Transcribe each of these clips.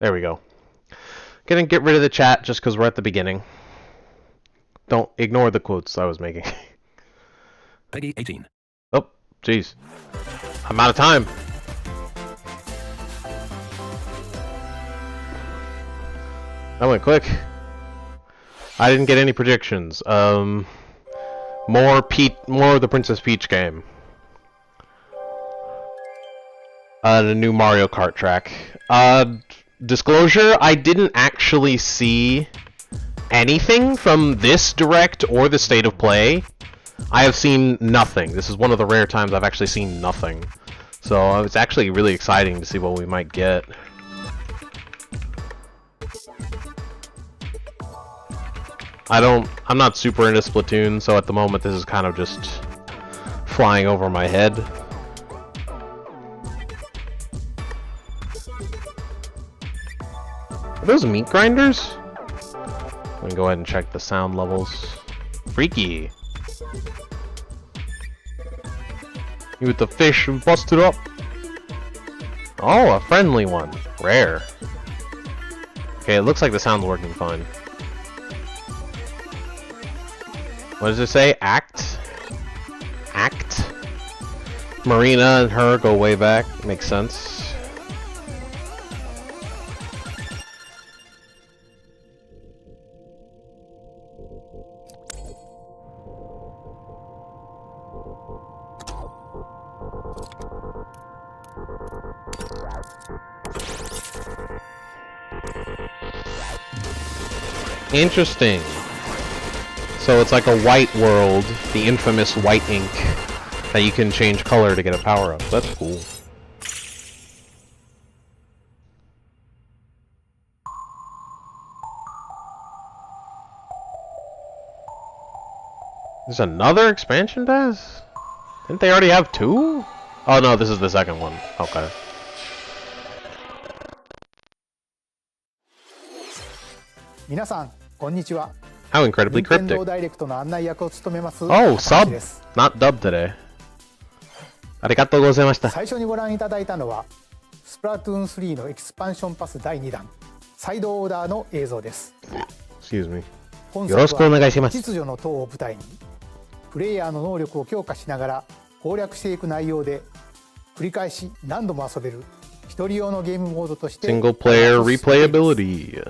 There we go. Gonna get rid of the chat just because we're at the beginning. Don't ignore the quotes I was making. Peggy 18. Oh, jeez. I'm out of time. That went quick. I didn't get any predictions. More of the Princess Peach game. The new Mario Kart track. Disclosure, I didn't actually see anything from this Direct or the State of Play. I have seen nothing. This is one of the rare times I've actually seen nothing. So it's actually really exciting to see what we might get. I'm not super into Splatoon, so at the moment this is kind of just flying over my head. Are those meat grinders? We can go ahead and check the sound levels. Freaky. You with the fish busted up. Oh, a friendly one. Rare. Okay, it looks like the sound's working fine. What does it say? Act? Act? Marina and her go way back. Makes sense. Interesting. So it's like a white world, the infamous white ink, that you can change color to get a power-up. That's cool. There's another expansion pass? Didn't they already have two? Oh no, this is the second one. Okay. How incredibly cryptic. Oh, sub! Not dub today. Arigatou gozaimashita. 最初にご覧いただいたのはスプラトゥーン3のエキスパンションパス第2弾サイドオーダーの映像です。 Excuse me. 本作は秩序の塔を舞台にプレイヤーの能力を強化しながら攻略していく内容で繰り返し何度も遊べる一人用のゲームモードとして Single player replayability.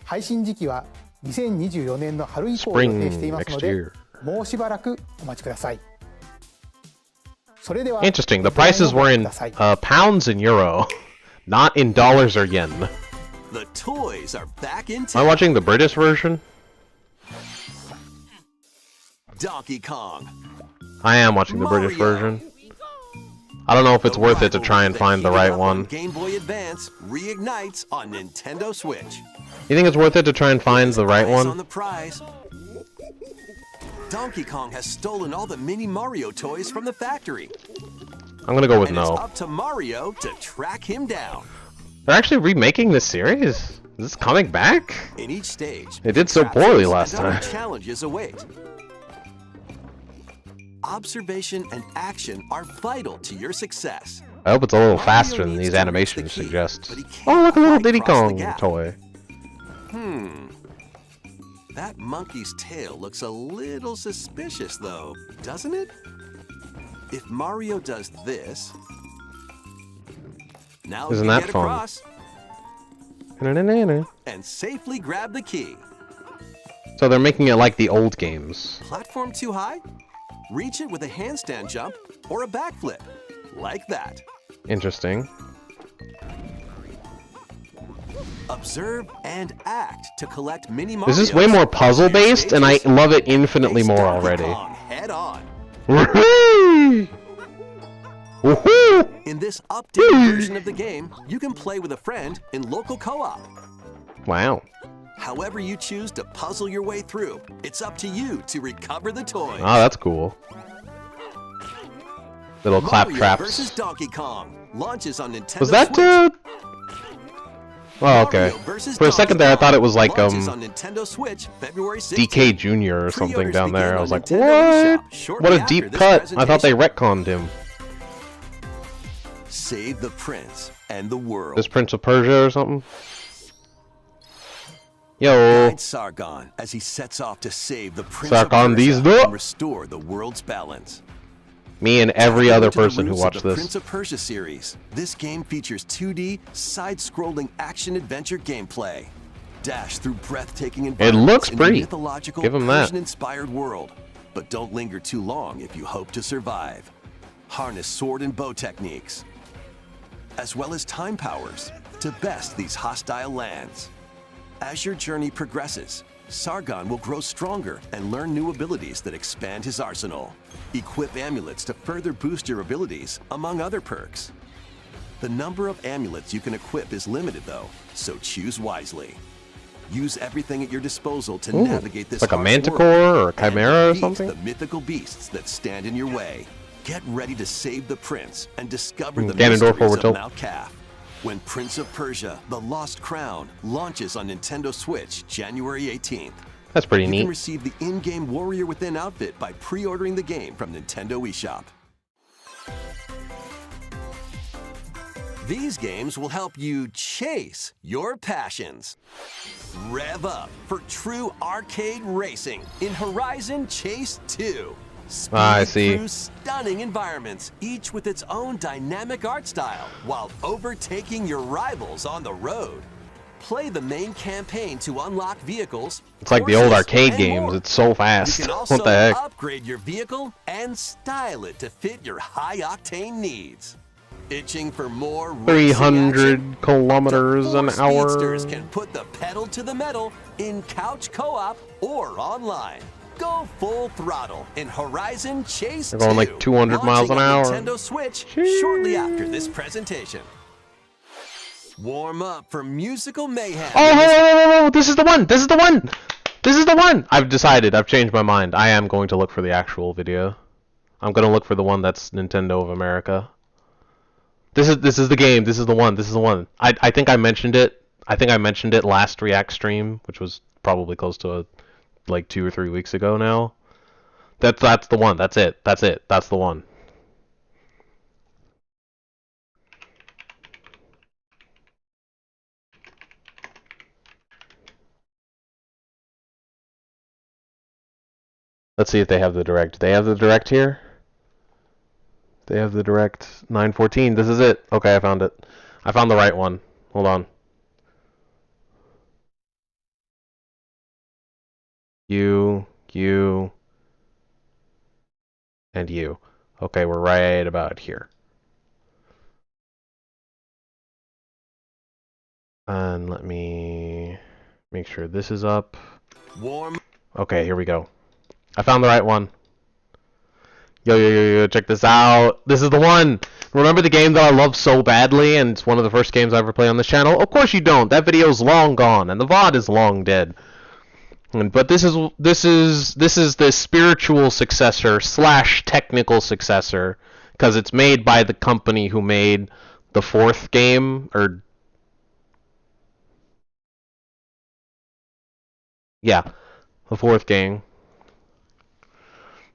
配信時期は2024年の春以降を予定していますので、もうしばらくお待ちください。それでは Interesting. The prices were in pounds and euro, not in dollars or yen. The toys are back in Am I watching the British version? Donkey Kong. I am watching the British version. I don't know if it's worth it to try and find the right one. Game Boy Advance reignites on Nintendo Switch. You think it's worth it to try and find the right one? On the prize. Donkey Kong has stolen all the mini Mario toys from the factory. I'm gonna go with and no. It's up to Mario to track him down. They're actually remaking this series? Is this coming back? In each stage, it did so poorly last time. Challenges await. Observation and action are vital to your success. I hope it's a little faster than these animations suggest. Oh, look, a little Diddy Kong toy. That monkey's tail looks a little suspicious, though, doesn't it? If Mario does this, now isn't that fun? And safely grab the key. So they're making it like the old games. Platform too high? Reach it with a handstand jump or a backflip, like that. Interesting. Observe and act to collect mini Marios. This is way more puzzle-based, and I love it infinitely more already. Head on. In this updated version of the game, you can play with a friend in local co-op. Wow. However you choose to puzzle your way through, it's up to you to recover the toys. Oh, that's cool. Little clap traps. Versus Donkey Kong launches on Nintendo Was that Oh, okay. For a second there, I thought it was like DK Jr. or something down there. I was like, what? What a deep cut! I thought they retconned him. Save the Prince and the world. This Prince of Persia or something? Yo. Guide Sargon as he sets off to save the Prince Sargon of these Persia and restore the world's balance. Me and every other person who watched the this. Prince of Persia series. This game features 2D, side-scrolling action-adventure gameplay. Dash through breathtaking environments looks in pretty. a mythological Give 'em that. Persian-inspired world. But don't linger too long if you hope to survive. Harness sword and bow techniques, as well as time powers, to best these hostile lands. As your journey progresses, Sargon will grow stronger and learn new abilities that expand his arsenal. Equip amulets to further boost your abilities, among other perks. The number of amulets you can equip is limited though, so choose wisely. Use everything at your disposal to navigate this like a harsh manticore world or a chimera or and defeat something? the mythical beasts that stand in your way. Get ready to save the prince and discover the Ganondorf mysteries forward of tilt. Mount Calf. When Prince of Persia: The Lost Crown launches on Nintendo Switch January 18th. That's pretty You neat. can receive the in-game Warrior Within outfit by pre-ordering the game from Nintendo eShop. These games will help you chase your passions. Rev up for true arcade racing in Horizon Chase 2. Speed I see. through stunning environments, each with its own dynamic art style, while overtaking your rivals on the road. Play the main campaign to unlock vehicles. It's like the old horses, arcade and games. more. It's so You fast. can also What the heck? upgrade your vehicle and style it to fit your high-octane needs. Itching for more racing 300 action? kilometers The an four hour. speedsters can put the pedal to the metal in couch co-op or online. Go full throttle in Horizon Chase 2. They're going like 200 miles an launching hour. on Nintendo Switch shortly after this presentation. Warm up for musical mayhem. Oh, this is the one! This is the one! This is the one! I've decided. I've changed my mind. I am going to look for the actual video. I'm going to look for the one that's Nintendo of America. This is the game. This is the one. This is the one. I think I mentioned it. I think I mentioned it last React stream, which was probably close to like 2 or 3 weeks ago now. That's the one. That's it. That's it. That's the one. Let's see if they have the direct. Do they have the direct here? They have the direct 914. This is it. Okay, I found it. I found the right one. Hold on. You, and you. Okay, we're right about here. And let me make sure this is up. Warm. Okay, here we go. I found the right one. Yo, check this out. This is the one. Remember the game that I love so badly, and it's one of the first games I ever play on this channel? Of course you don't. That video's long gone, and the VOD is long dead. But this is the spiritual successor / technical successor, because it's made by the company who made the fourth game, or yeah, the fourth game.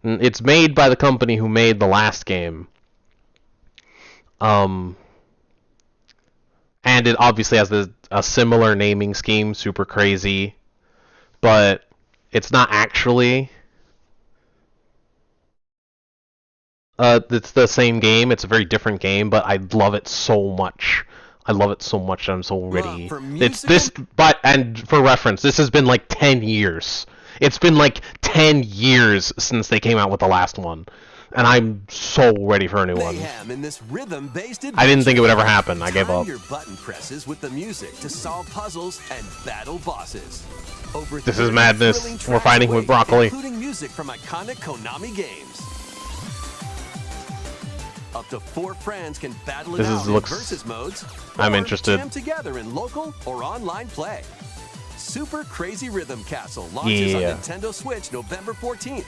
It's made by the company who made the last game. And it obviously has a similar naming scheme, super crazy, but it's not actually. It's the same game. It's a very different game, but I love it so much. I love it so much. I'm so ready. It's this, but and for reference, this has been like 10 years. It's been like 10 years since they came out with the last one, and I'm so ready for a new one. In this rhythm-based I didn't think it would ever happen. I gave up. Your button presses with the music to solve puzzles and battle bosses. Over This is madness. 30 We're fighting with broccoli. including music from iconic Konami games. Up to 4 friends can battle it out in versus modes. I'm or interested. Jam together in local or online play. Super Crazy Rhythm Castle launches on Nintendo Switch November 14th.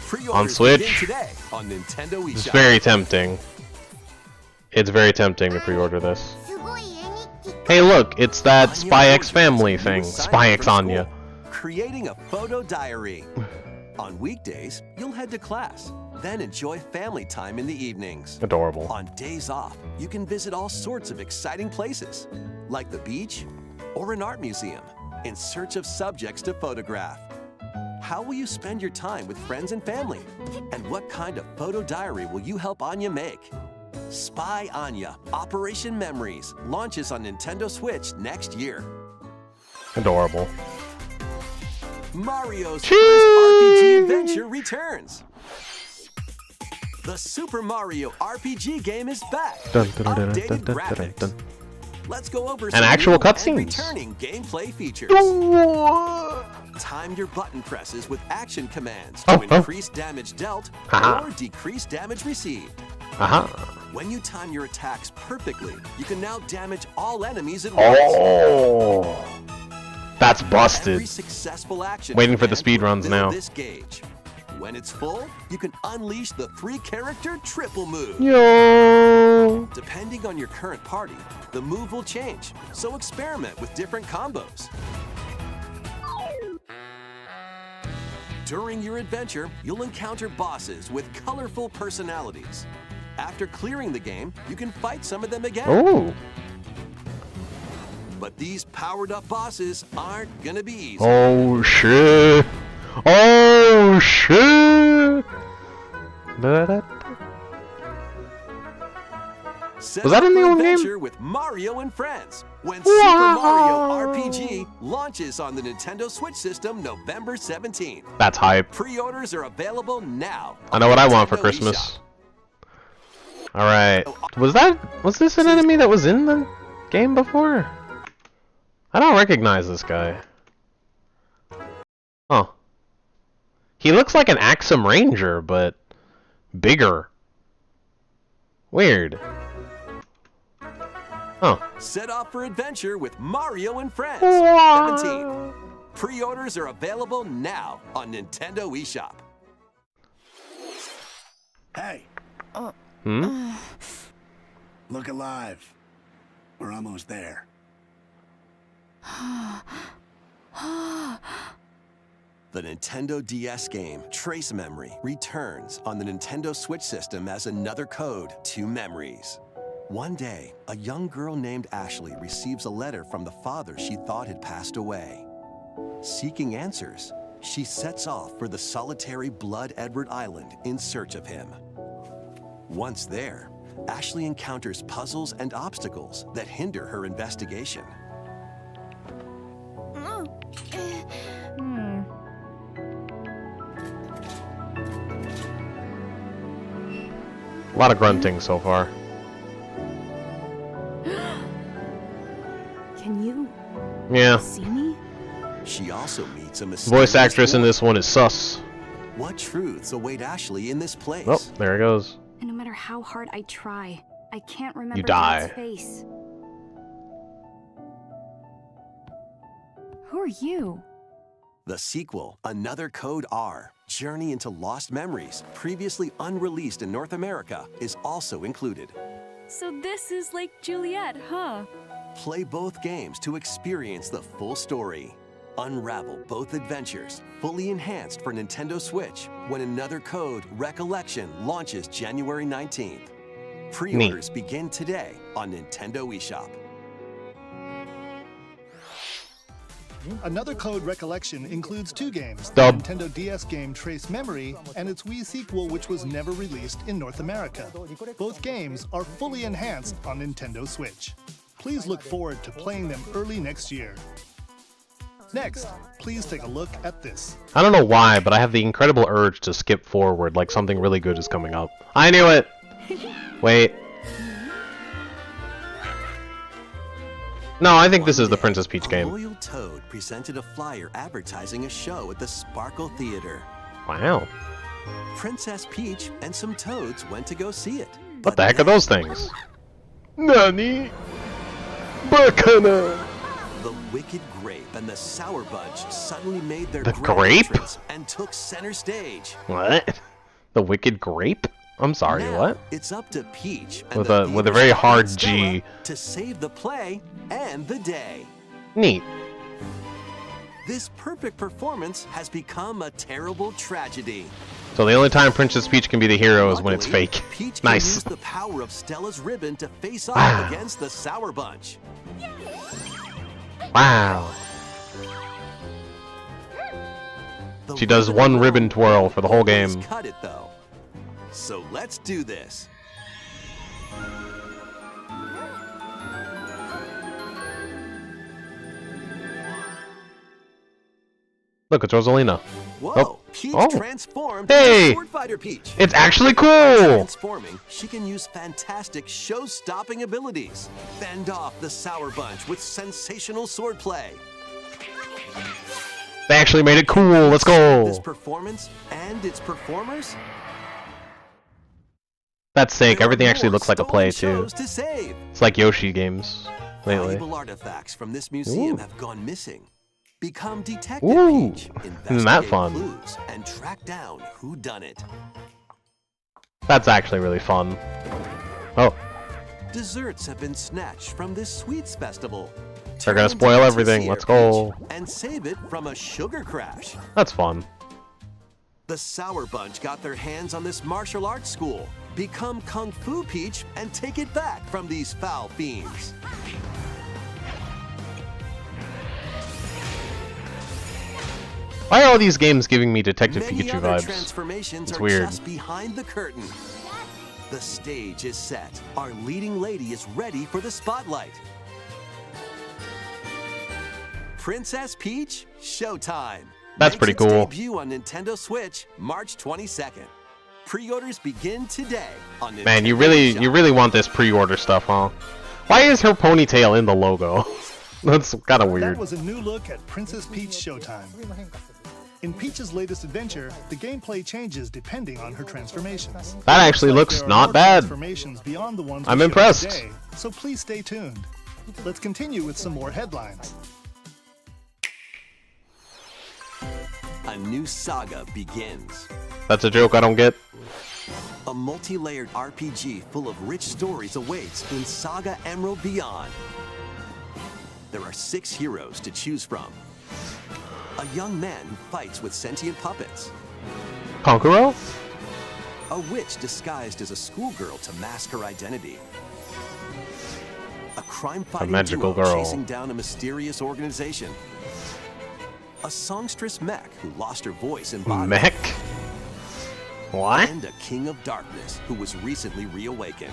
Pre-orders on Switch begin today on Nintendo eShop. It's very tempting. It's very tempting to pre-order this. Hey, look, it's that Spy X Family thing. Spy X Anya. Creating a photo diary. On weekdays, you'll head to class. then enjoy family time in the evenings. Adorable. On days off, you can visit all sorts of exciting places, like the beach or an art museum, in search of subjects to photograph. How will you spend your time with friends and family? And what kind of photo diary will you help Anya make? Spy Anya Operation Memories launches on Nintendo Switch next year. Adorable. Mario's first RPG adventure returns. The Super Mario RPG game is back. Updated graphics. Let's go over some actual new cutscenes. and returning gameplay features. Time your button presses with action commands to increase damage dealt or decrease damage received. When you time your attacks perfectly, you can now damage all enemies at once. Oh, that's busted. Every successful action Waiting for the command speed will runs fill now. This gauge. When it's full, you can unleash the 3-character triple move. Yo. Depending on your current party, the move will change, so experiment with different combos. During your adventure, you'll encounter bosses with colorful personalities. After clearing the game, you can fight some of them again. Oh. But these powered-up bosses aren't gonna be easy. Oh shit. Oh shit. Set Was that up in the for old game? adventure with Mario and Friends when Super Mario RPG launches on the Nintendo Switch system November 17th. That's hype. Pre-orders are available now. I know what I want for Nintendo Christmas. eShop. Alright. Was this an enemy that was in the game before? I don't recognize this guy. Huh. He looks like an Axum Ranger, but bigger. Weird. Huh. Set off for adventure with Mario and Friends. Wow. 17th. Pre-orders are available now on Nintendo eShop. Hey, look alive. We're almost there. The Nintendo DS game, Trace Memory, returns on the Nintendo Switch system as another code to memories. One day, a young girl named Ashley receives a letter from the father she thought had passed away. Seeking answers, she sets off for the solitary Blood Edward Island in search of him. Once there, Ashley encounters puzzles and obstacles that hinder her investigation. A lot of grunting so far. Can you Yeah. see me? She also meets a mysterious Voice actress in woman. this one is sus. What truths await Ashley in this place? Oh, there it goes. And no matter how hard I try, I can't remember die. Dad's face. Who are you? The sequel, Another Code R, Journey into Lost Memories, previously unreleased in North America, is also included. So this is like Juliet, huh? Play both games to experience the full story. Unravel both adventures, fully enhanced for Nintendo Switch, when Another Code Recollection launches January 19th. Pre-orders begin today on Nintendo eShop. Another Code Recollection includes 2 games, Dub. the Nintendo DS game Trace Memory and its Wii sequel which was never released in North America. Both games are fully enhanced on Nintendo Switch. Please look forward to playing them early next year. Next, please take a look at this. I don't know why, but I have the incredible urge to skip forward like something really good is coming up. I knew it! Wait. No, I think this is the Princess Peach A game. loyal Toad presented a flyer advertising a show at the Sparkle Theater. Wow. Princess Peach and some toads went to go see it. What the heck are those things? Nani? Bacana! The Wicked Grape and the Sour Bunch suddenly made their The grand grape? entrance and took center stage. What? The Wicked Grape? I'm sorry, Now, what? It's up to Peach and With the a Beavers very Bob hard and Stella G. to save the play and the day. Neat. This perfect performance has become a terrible tragedy. So the only time Princess Peach can be the hero is when it's Luckily, fake. Peach can Nice. use the power of Stella's ribbon to face off Wow. against the Sour Bunch. Wow. The She does ribbon one alone ribbon twirl for the whole won't always game. Cut it though. So let's do this. Look, it's Rosalina. Whoa! Oh. Peach Oh. transformed Hey! into Sword Fighter Peach. It's actually cool! Transforming, she can use fantastic show-stopping abilities. Fend off the Sour Bunch with sensational swordplay. They actually made it cool. Let's This go. performance and its performers. That's sick. There are Everything actually more looks like a play too. stolen shows to save. It's like Yoshi games lately. Valuable artifacts from this museum Ooh. have gone missing. Become Detective Ooh, Peach. isn't that Investigate fun? clues and track down who done it. That's actually really fun. Oh, Desserts have been snatched from this sweets festival. they're gonna Turn spoil into everything. Patisserie Let's go. Peach and save it from a sugar crash. That's fun. The Sour Bunch got their hands on this martial arts school. Become Kung Fu Peach and take it back from these foul fiends. Why are all these games giving me Detective Many Pikachu other vibes? transformations It's are weird. just behind the curtain. The stage is set. Our leading lady is ready for the spotlight. Princess Peach, showtime. That's Makes pretty its cool. Debut on Nintendo Switch, March 22nd. Pre-orders begin today on Nintendo Man, you really want this pre-order stuff, huh? Why is her ponytail in the logo? That's kind of That weird. was a new look at Princess Peach Showtime. In Peach's latest adventure, the gameplay changes depending on her transformations. That actually Looks like looks there are not more bad. Transformations beyond the ones I'm we showed impressed. Today, so please stay tuned. Let's continue with some more headlines. A new saga begins. That's a joke I don't get. A multi-layered RPG full of rich stories awaits in Saga Emerald Beyond. There are 6 heroes to choose from. A young man who fights with sentient puppets. Konkuro? A witch disguised as a schoolgirl to mask her identity. A crime-fighting magical duo girl. chasing down a mysterious organization. A songstress mech who lost her voice in body. Mech? What? And a king of darkness who was recently reawakened.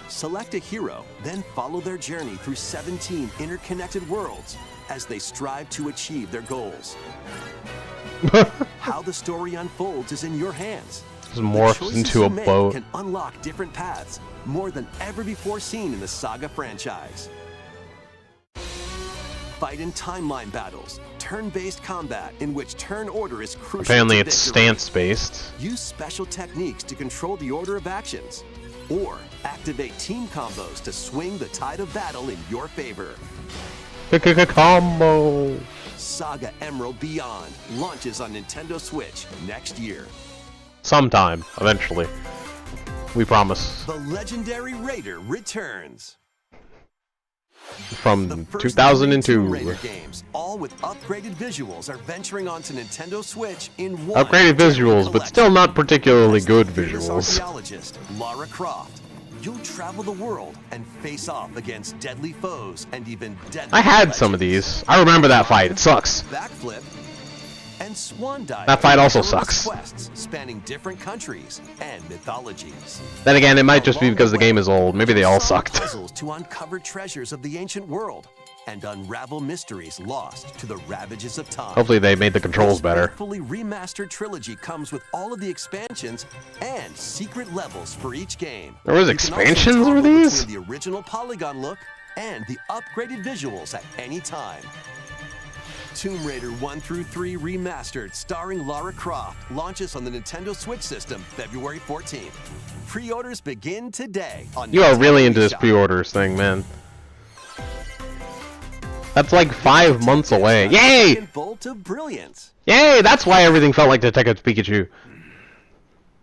Select a hero, then follow their journey through 17 interconnected worlds as they strive to achieve their goals. How the story unfolds is in your hands. Just The morphs choices into you a make boat. can unlock different paths, more than ever before seen in the Saga franchise. Fight in timeline battles, turn-based combat in which turn order is crucial. Apparently to it's victory. stance-based. Use special techniques to control the order of actions, or activate team combos to swing the tide of battle in your favor. Combo! Saga Emerald Beyond launches on Nintendo Switch next year. Sometime, eventually. We promise. The legendary Raider returns. The From first 3 Tomb 2002. Raider games, all with upgraded visuals, are venturing onto Nintendo Switch in one Upgraded visuals, but still not particularly As the good fearless visuals. archaeologist, Lara Croft, you'll travel the world and face off against deadly foes and even deadly I had some of legends. these. I remember that fight. It sucks. Backflip and swan dive. That fight also perilous sucks. Quests spanning different countries and mythologies. Then again, it might just be Along because the way, game is old. Maybe they all solve sucked. Puzzles to uncover treasures of the ancient world and unravel mysteries lost to the ravages of time. Hopefully they made the controls This better. faithfully remastered trilogy comes with all of the expansions and secret levels for each game. There was You can also expansions for toggle these? between the original polygon look and the upgraded visuals at any time. Tomb Raider 1 through 3 Remastered, starring Lara Croft, launches on the Nintendo Switch system February 14th. Pre-orders begin today on You are Nintendo really into this eShop. pre-orders thing, man. That's like 5 months away. Yay! Second bolt of brilliance. Yay! That's why everything felt like Detective Pikachu.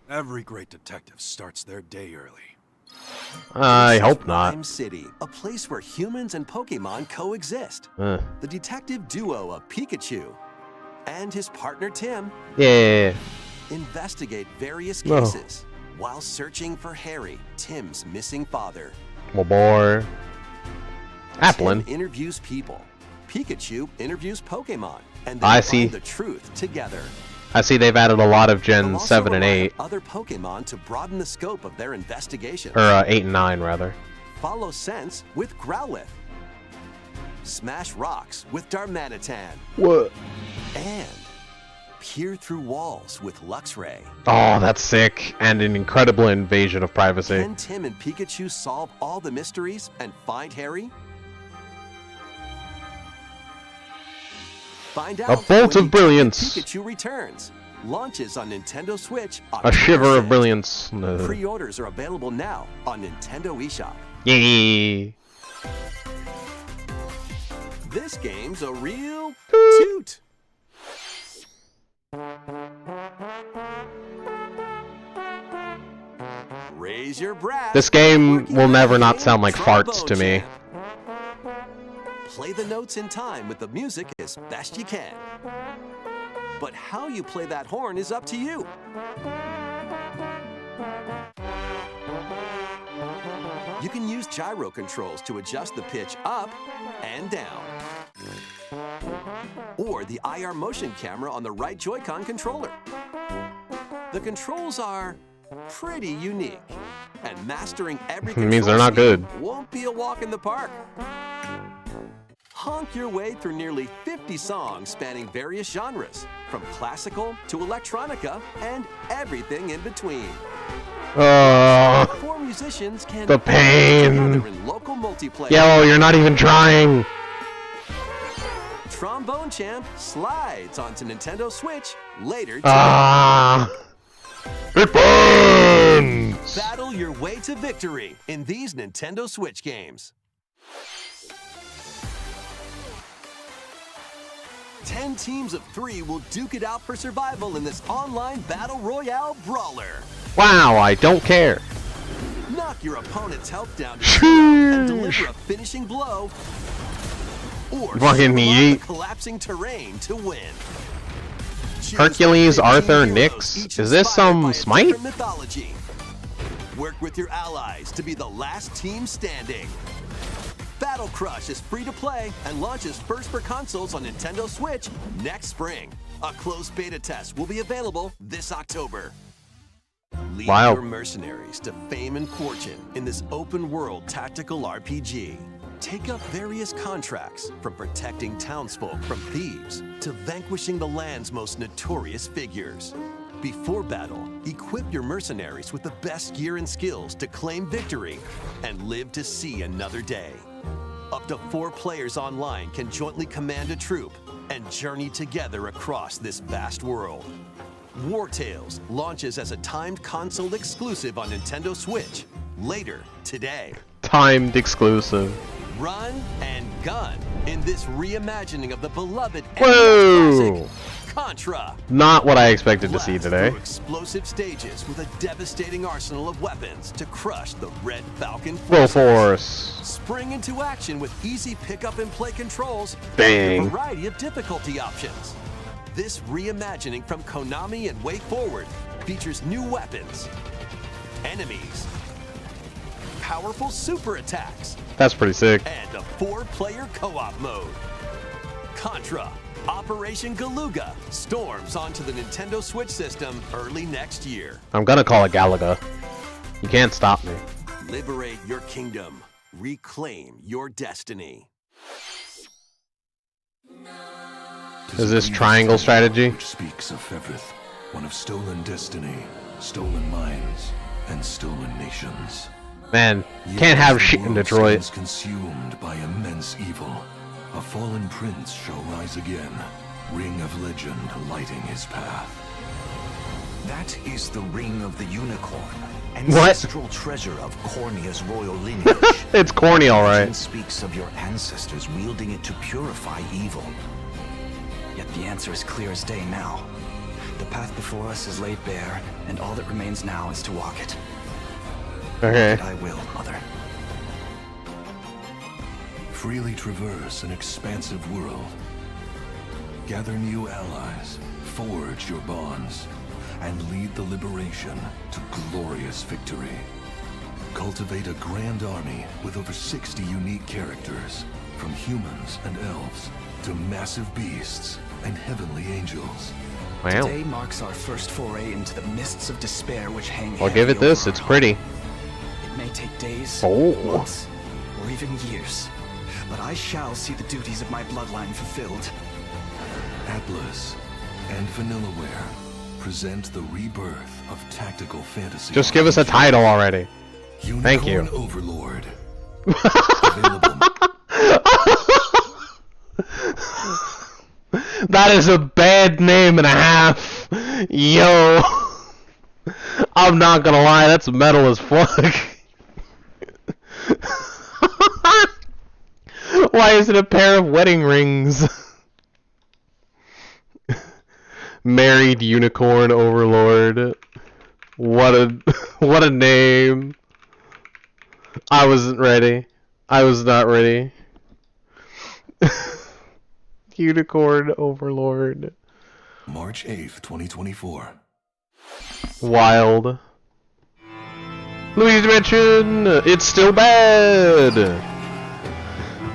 Every great detective starts their day early. I hope not. Rhyme City, a place where humans and Pokemon coexist. Uh, The detective duo of Pikachu and his partner Tim yeah. investigate various No. cases while searching for Harry, Tim's missing father. My boy. Applin. Tim interviews people. Pikachu interviews Pokemon, and they I find see. the truth together. I see they've added a lot of They'll Gen also 7 and rely on 8. other Pokemon to broaden the scope of their investigation. Or 8 and 9, rather. Follow Sense with Growlithe. Smash rocks with Darmanitan. What? And peer through walls with Luxray. Oh, that's sick. And an incredible invasion of privacy. Can Tim and Pikachu solve all the mysteries and find Harry? Find out A bolt when of brilliance. Pikachu returns. Launches on Nintendo Switch. A October shiver of 6th. brilliance. Pre-orders are available now on Nintendo eShop. Yay. This game's a real toot. Raise your brass. This game Working will on never the not game sound like farts Trombone to me. Champ. Play the notes in time with the music as best you can. But how you play that horn is up to you. You can use gyro controls to adjust the pitch up and down. Or the IR motion camera on the right Joy-Con controller. The controls are pretty unique, and mastering every control Means they're not scheme good. won't be a walk in the park. Honk your way through nearly 50 songs spanning various genres, from classical to electronica and everything in between. Four musicians can The pain. work together in local multiplayer. Yellow, you're not even trying. Trombone Champ slides onto Nintendo Switch later today. Ah. It burns. Battle your way to victory in these Nintendo Switch games. 10 teams of 3 will duke it out for survival in this online battle royale brawler. Wow, I don't care. Knock your opponent's health down to 0 and deliver a finishing blow. Or Fucking shoot yeet. the collapsing terrain to win. Choose Hercules, from 15 Arthur, heroes, Nyx? each Is this inspired some by a Smite? different mythology. Work with your allies to be the last team standing. Battle Crush is free to play and launches first for consoles on Nintendo Switch next spring. A closed beta test will be available this October. Lead Wow. your mercenaries to fame and fortune in this open-world tactical RPG. Take up various contracts, from protecting townsfolk from thieves to vanquishing the land's most notorious figures. Before battle, equip your mercenaries with the best gear and skills to claim victory and live to see another day. Up to 4 players online can jointly command a troop and journey together across this vast world. War Tales launches as a timed console exclusive on Nintendo Switch later today. Timed exclusive. Run and gun in this reimagining of the beloved Whoa! NES classic, Contra. Not what I expected to see Blast today. through explosive stages with a devastating arsenal of weapons to crush the Red Falcon Full forces. force. Spring into action with easy pick-up and play controls Bang. and a variety of difficulty options. This reimagining from Konami and WayForward features new weapons, enemies, powerful super attacks, That's pretty sick. and a 4-player co-op mode. Contra Operation Galuga storms onto the Nintendo Switch system early next year. I'm gonna call it Galaga. You can't stop me. Liberate your kingdom. Reclaim your destiny. Is this triangle strategy? Which speaks of Fevith, one of stolen destiny, stolen minds, and stolen nations. Man, Yet can't as have the shit in world Detroit. stands consumed by immense evil, a fallen prince shall rise again, ring of legend lighting his path. That is the Ring of the Unicorn, What? ancestral treasure of Cornea's royal lineage. It's corny, Legend alright. speaks of your ancestors wielding it to purify evil. Yet the answer is clear as day now. The path before us is laid bare, and all that remains now is to walk it. Okay. And I will, Mother. Freely traverse an expansive world. Gather new allies, forge your bonds, and lead the liberation to glorious victory. Cultivate a grand army with over 60 unique characters, from humans and elves to massive beasts and heavenly angels. Wow. Today marks our first foray into the mists of despair which hang I'll give it heavy this, over it's our pretty. home. It may take days, Oh. months, or even years, but I shall see the duties of my bloodline fulfilled. Atlas and Vanillaware present the rebirth of tactical fantasy. Just give us a title already. Thank you. Unicorn Overlord. Available. That is a bad name and a half. Yo. I'm not gonna lie, that's metal as fuck. Why is it a pair of wedding rings? Married Unicorn Overlord. What a name. I wasn't ready. I was not ready. Unicorn Overlord. March 8th, 2024. Wild. Luigi's Mansion! It's still bad!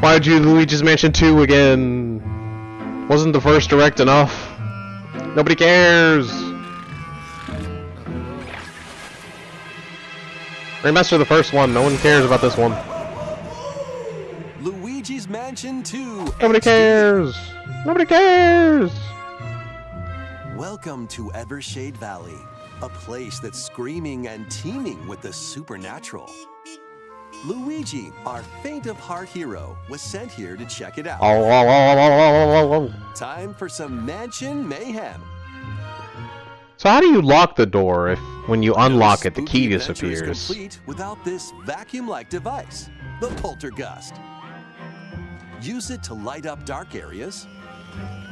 Why'd you Luigi's Mansion 2 again? Wasn't the first direct enough? Nobody cares! Remaster the first one, no one cares about this one. Luigi's Mansion 2. Nobody cares! Nobody cares! Welcome to Evershade Valley, a place that's screaming and teeming with the supernatural. Luigi, our faint-of-heart hero, was sent here to check it out. Time for some mansion mayhem. So how do you lock the door if, when you unlock it, the key Spooky adventure is disappears? complete without this vacuum-like device, the poltergust. Use it to light up dark areas,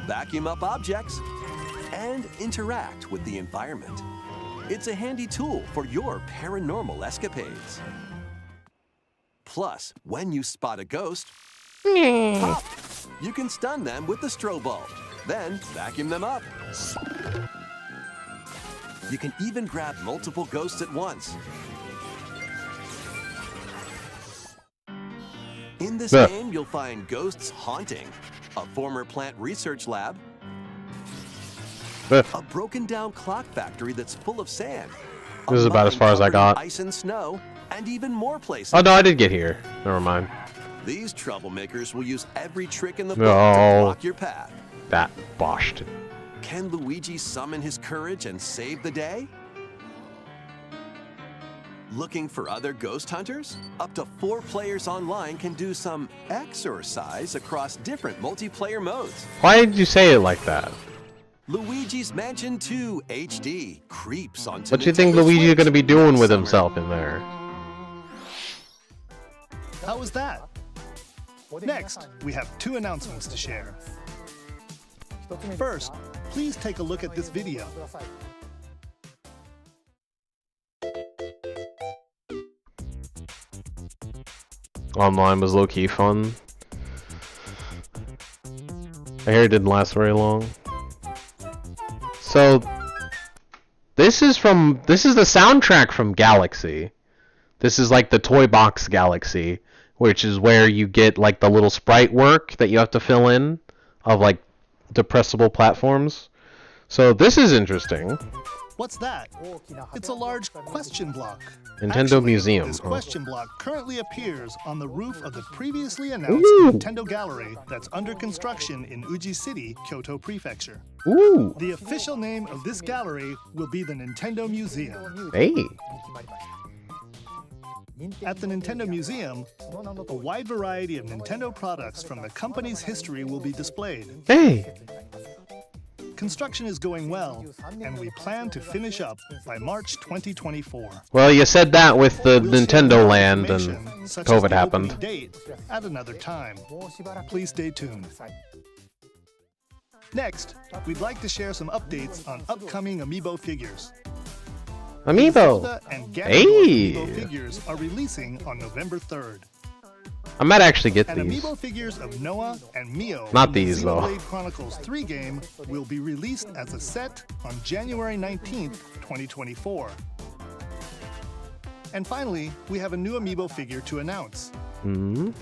vacuum up objects, and interact with the environment. It's a handy tool for your paranormal escapades. Plus, when you spot a ghost, pop! You can stun them with the strobe bulb, then vacuum them up. You can even grab multiple ghosts at once. In this game, you'll find ghosts haunting, a former plant research lab, a broken down clock factory that's full of sand. This is about as far as I got. Ice and snow, and even more places. Oh no, I did get here. Never mind. These troublemakers will use every trick in the book No. to block your path. That boshed. Can Luigi summon his courage and save the day? Looking for other ghost hunters? Up to 4 players online can do some exercise across different multiplayer modes. Why did you say it like that? Luigi's Mansion 2 HD creeps onto What do you think Nintendo Luigi's Switch gonna be doing next with summer. himself in there? How was that? Next, we have 2 announcements to share. First, please take a look at this video. Online was low-key fun. I hear it didn't last very long. So this is the soundtrack from Galaxy. This is like the Toy Box Galaxy, which is where you get like the little sprite work that you have to fill in of like depressible platforms. So this is interesting. What's that? It's a large question block. Nintendo Actually, Museum. This Oh. question block currently appears on the roof of the previously announced Ooh. Nintendo Gallery that's under construction in Uji City, Kyoto Prefecture. Ooh. The official name of this gallery will be the Nintendo Museum. Hey. At the Nintendo Museum, a wide variety of Nintendo products from the company's history will be displayed. Hey. Construction is going well, and we plan to finish up by March 2024. Well, you said that with the We'll share Nintendo more Land and information, such as COVID the happened. opening date at another time. Please stay tuned. Next, we'd like to share some updates on upcoming Amiibo figures. Amiibo. Zelda and Ganondorf Hey. Amiibo figures are releasing on November 3rd. I might actually get And these. amiibo figures of Noah and Mio Not from the these, though. Xenoblade Chronicles 3 game will be released as a set on January 19th, 2024. And finally, we have a new amiibo figure to announce. The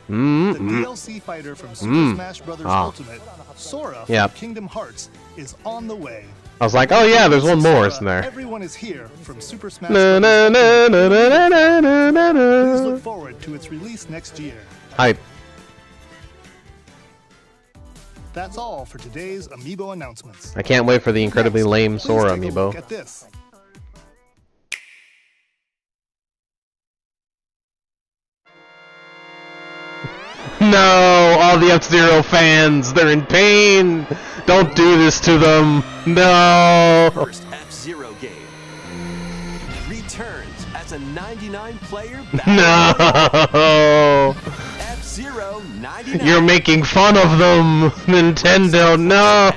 DLC fighter from Super Smash Bros. Ultimate, Sora from Yep. Kingdom Hearts, is on the way. I was like, oh yeah, there's one more, isn't there? Everyone is here from Super Smash Na, Bros. na, na, na, na, na, na, na, Please na. look forward to its release next year. Hype. That's all for today's amiibo announcements. I can't wait for the incredibly Next, lame please Sora take a look amiibo. at this. No, all the F-Zero fans, they're in pain. Don't do this to them. No. First F-Zero game returns as a 99-player battle. No. F-Zero 99. You're making fun of them, Nintendo.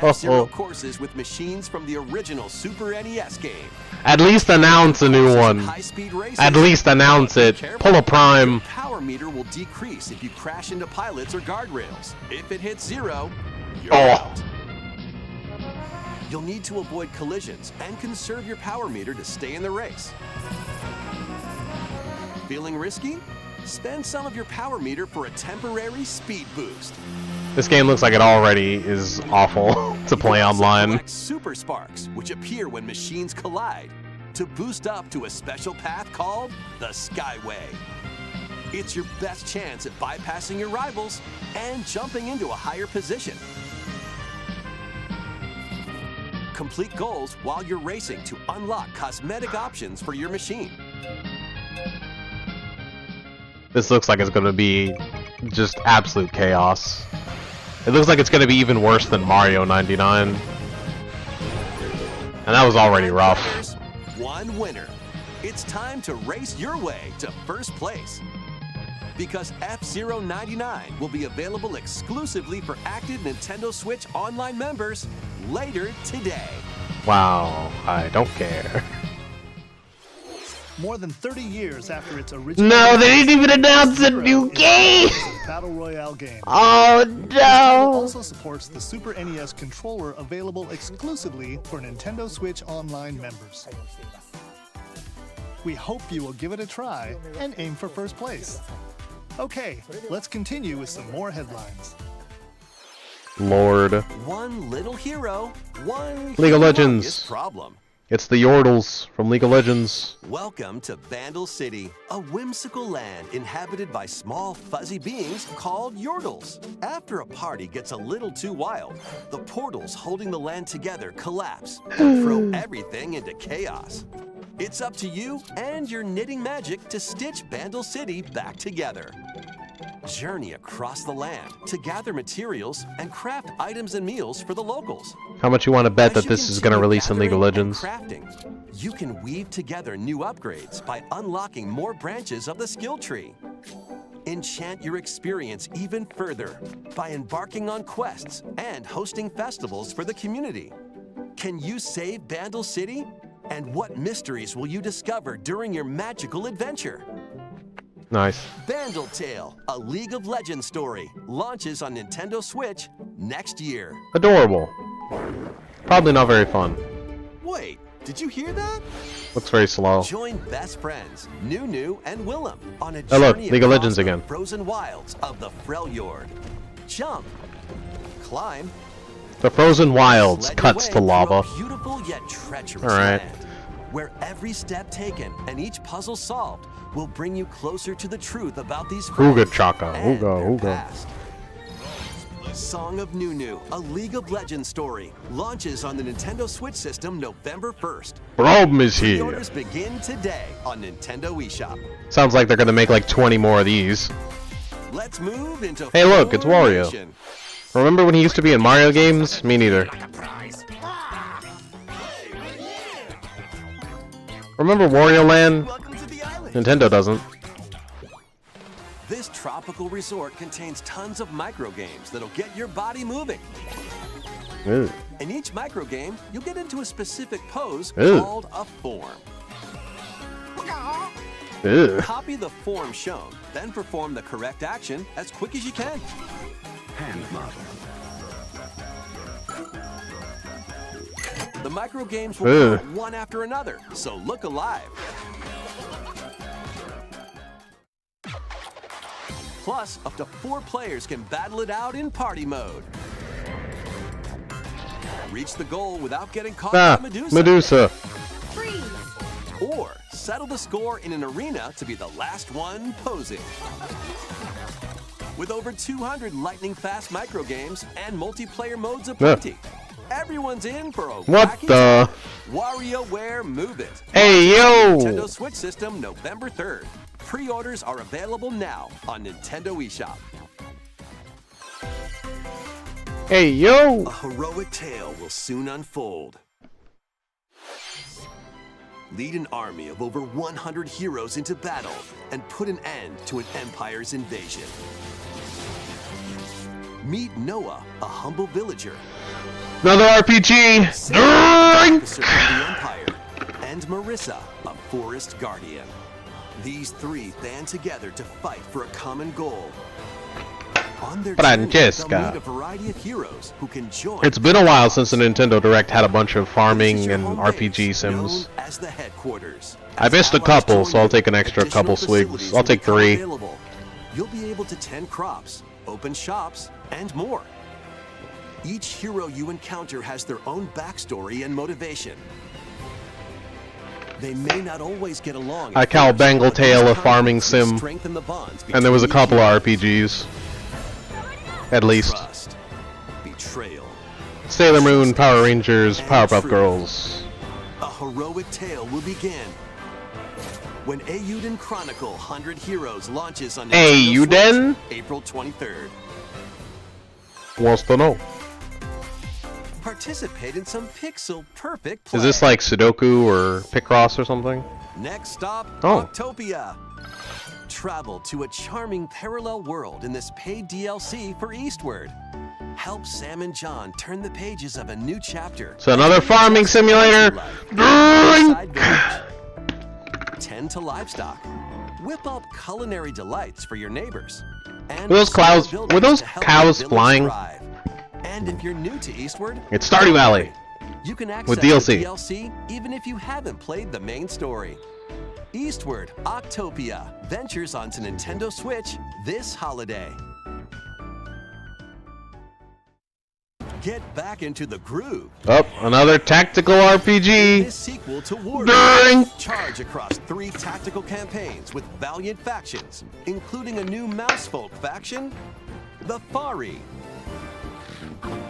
F-Zero No. courses with machines from the original Super NES game. At least announce a new one. High-speed racing. At least announce it. Pull a prime. Power meter will decrease if you crash into pilots or guardrails. If it hits 0, you're Oh. out. You'll need to avoid collisions and conserve your power meter to stay in the race. Feeling risky? Spend some of your power meter for a temporary speed boost. This game looks like it already is awful to play Also online. collect super sparks, which appear when machines collide, to boost up to a special path called the Skyway. It's your best chance at bypassing your rivals and jumping into a higher position. Complete goals while you're racing to unlock cosmetic options for your machine. This looks like it's gonna be just absolute chaos. It looks like it's gonna be even worse than Mario 99. And that was already rough. Winners, one winner. It's time to race your way to first place. Because F-Zero 99 will be available exclusively for active Nintendo Switch Online members later today. Wow, I don't care. More than 30 years after its original No, they didn't even announce a F-Zero new is game! a battle royale game. Oh It no! also supports the Super NES controller available exclusively for Nintendo Switch Online members. We hope you will give it a try and aim for first place. Okay, let's continue with some more headlines. Lord. One little hero, one League of humongous Legends. problem. It's the Yordles from League of Legends. Welcome to Vandal City, a whimsical land inhabited by small, fuzzy beings called Yordles. After a party gets a little too wild, the portals holding the land together collapse and throw everything into chaos. It's up to you and your knitting magic to stitch Vandal City back together. Journey across the land to gather materials and craft items and meals for the locals. How much you want to bet As that you this is going to continue release in League of gathering and Legends? Crafting, you can weave together new upgrades by unlocking more branches of the skill tree. Enchant your experience even further by embarking on quests and hosting festivals for the community. Can you save Vandal City? And what mysteries will you discover during your magical adventure? Nice. Vandal Tale, a League of Legends story, launches on Nintendo Switch next year. Adorable. Probably not very fun. Wait, did you hear that? Looks very slow. Join best friends Nunu and Willem on a Oh, look, journey League of across Legends the again. frozen wilds of the Freljord. Jump, climb, The frozen wilds sled cuts your to way lava. through a beautiful yet treacherous All right. land, where every step taken and each puzzle solved will bring you closer to the truth about these Ooga friends chaka, and ooga, their ooga. past. Song of Nunu, a League of Legends story, launches on the Nintendo Switch system November 1st. Braum is here. Pre-orders begin today on Nintendo eShop. Sounds like they're going to make like 20 more of these. Let's move into Hey, look, it's Wario. Formation. Remember when he used to be in Mario games? Me neither. Remember Wario Land? Welcome to the island. Nintendo doesn't. This tropical resort contains tons of micro games that'll get your body moving. Ooh. In each micro game, you'll get into a specific pose Ooh. called a form. Ew. Copy the form shown, then perform the correct action as quick as you can. Hand model. The micro games will Ew. come one after another, so look alive. Plus, up to 4 players can battle it out in party mode. Reach the goal without getting caught by Medusa. Medusa. Freeze! Or settle the score in an arena to be the last one posing. With over 200 lightning-fast micro games and multiplayer modes aplenty, everyone's in for a What wacky the? time. WarioWare Move It. Hey, yo! Nintendo Switch system November 3rd. Pre-orders are available now on Nintendo eShop. Hey, yo! A heroic tale will soon unfold. Lead an army of over 100 heroes into battle and put an end to an empire's invasion. Meet Noah, a humble villager. Another RPG! Sam, officer of the Empire, and Marissa, a forest guardian. These 3 band together to fight for a common goal. On their journey, Francesca. they'll meet a variety of heroes who can join. It's been a while since the Nintendo Direct had a bunch of This is farming your and home RPG base, sims. known as the headquarters. I As missed a allies couple, join so I'll you, take an extra additional couple swigs. facilities I'll will take become 3. available. You'll be able to tend crops, open shops, and more. Each hero you encounter has their own backstory and motivation. They may not always get along. I at call first, Bangle but Tale these a farming conflicts will sim. strengthen the bonds And there was a between couple you. of RPGs. At least. Trust, betrayal, Sailor Moon, Power Rangers, Powerpuff Girls. a heroic tale will begin when Eiyuden Chronicle 100 Heroes launches on Nintendo Eiyuden? Switch, April 23rd. Wants to know. Participate in some pixel-perfect play. Is this like Sudoku or Picross or something? Next stop, Oh. Octopia. Travel to a charming parallel world in this paid DLC for Eastward. Help Sam and John turn the pages of a new chapter. So another farming simulator. Side village. Tend to livestock. Whip up culinary delights for your neighbors. And Were those clouds- small were those buildings to help cows your village flying? thrive. And if you're new to Eastward, It's Stardew Valley. you can access With the DLC. DLC even if you haven't played the main story. Eastward, Octopia ventures onto Nintendo Switch this holiday. Get back into the groove. Oh, another tactical RPG. This sequel to War Dang. charge across 3 tactical campaigns with valiant factions, including a new Mousefolk faction, the Fari.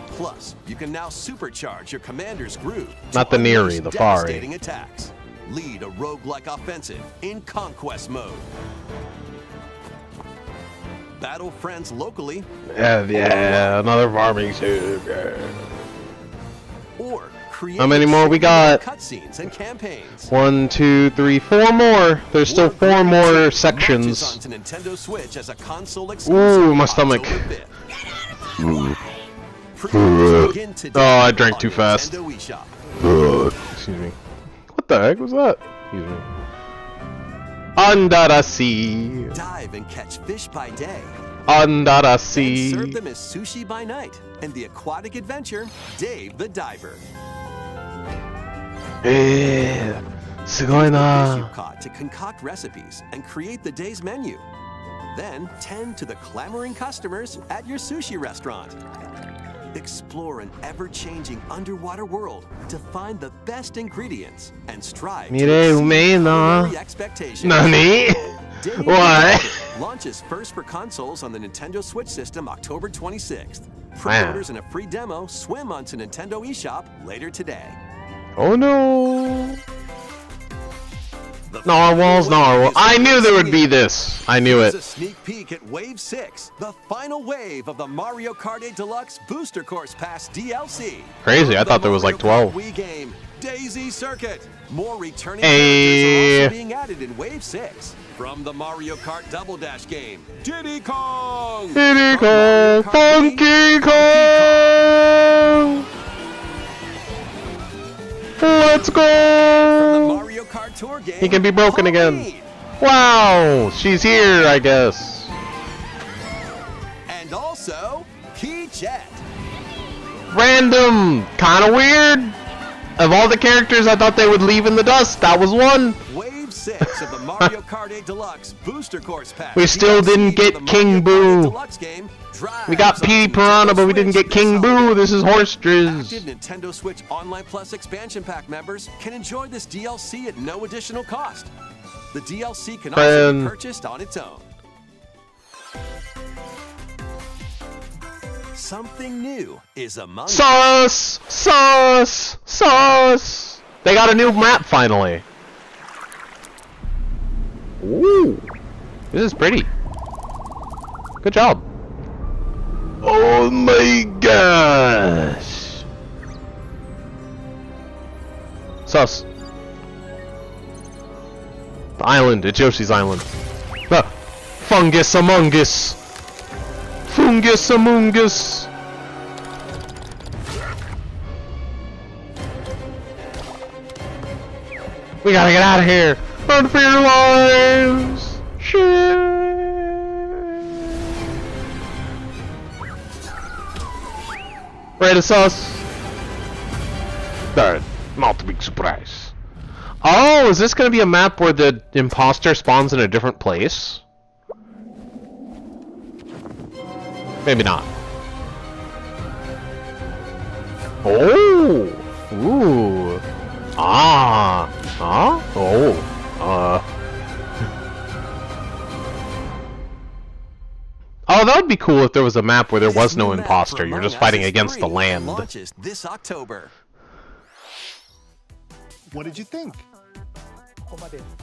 Plus, you can now supercharge your commander's groove. to Not the Neri, unleash the Fari. devastating attacks. Lead a roguelike offensive in conquest mode. Battle friends locally, Yeah, another farming sim. Yeah. or create How many more we got? cutscenes and campaigns. 1, 2, 3, 4 more. There's still 4 more Launches sections. onto Nintendo Switch as a console exclusive. Ooh, my stomach. October 5th. Pre-orders begin today Oh, I drank on too fast. Nintendo eShop. Excuse me. What the heck was that? Excuse me. Under the sea. Dive and catch fish by day. Under the And sea. serve them as sushi by night. And the aquatic adventure, Dave the Diver.すごいな。 Fish you caught to concoct recipes and create the day's menu. Then tend to the clamoring customers at your sushi restaurant. Explore an ever-changing underwater world to find the best ingredients and strive to 見れうめえな。 exceed expectations. 何 Dave What? launches first for consoles on the Nintendo Switch system October 26th. Pre-orders and a free demo swim onto Nintendo eShop later today. Oh no. Narwhals, narwhals. I knew there would be this. I knew Here's it. a sneak peek at Wave 6, the final wave of the Mario Kart 8 Deluxe Booster Course Pass DLC. Crazy, I The thought there was like Mario Kart 12. Wii game, Daisy Circuit. More returning Hey. characters are also being added in Wave 6. From the Mario Kart Double Dash game, Diddy Kong. Diddy From Mario Kong, Kart Wii, Funky Kong. Let's From the go. Mario Kart Tour game, He can be broken again. Halloween. Wow, she's here, I guess. And also, Key Jet. Random, kind of weird. Of all the characters I thought they would leave in the dust, that was one. Wave 6 of the Mario Kart 8 Deluxe Booster Course Pack. We still didn't get King Boo. We got Petey Piranha, but we didn't get King Boo. This is horse driz. Active Nintendo Switch Online Plus expansion pack members can enjoy this DLC at no additional cost. The DLC can also be purchased on its own. Something new is among Sauce! Sauce! Sauce! They got a new map finally. Ooh. This is pretty. Good job. Oh my gosh! Sus. The island. It's Yoshi's Island. Ah. Fungus Among Us. Fungus Among Us. We gotta get out of here. Run for your lives. Shit. Ready to sauce? Darn, not a big surprise. Oh, is this gonna be a map where the imposter spawns in a different place? Maybe not. Oh! Ooh! Ah! Huh? Oh! Oh, that would be cool if there was a map where there was no imposter. You're just fighting against the land. Launches this October. What did you think?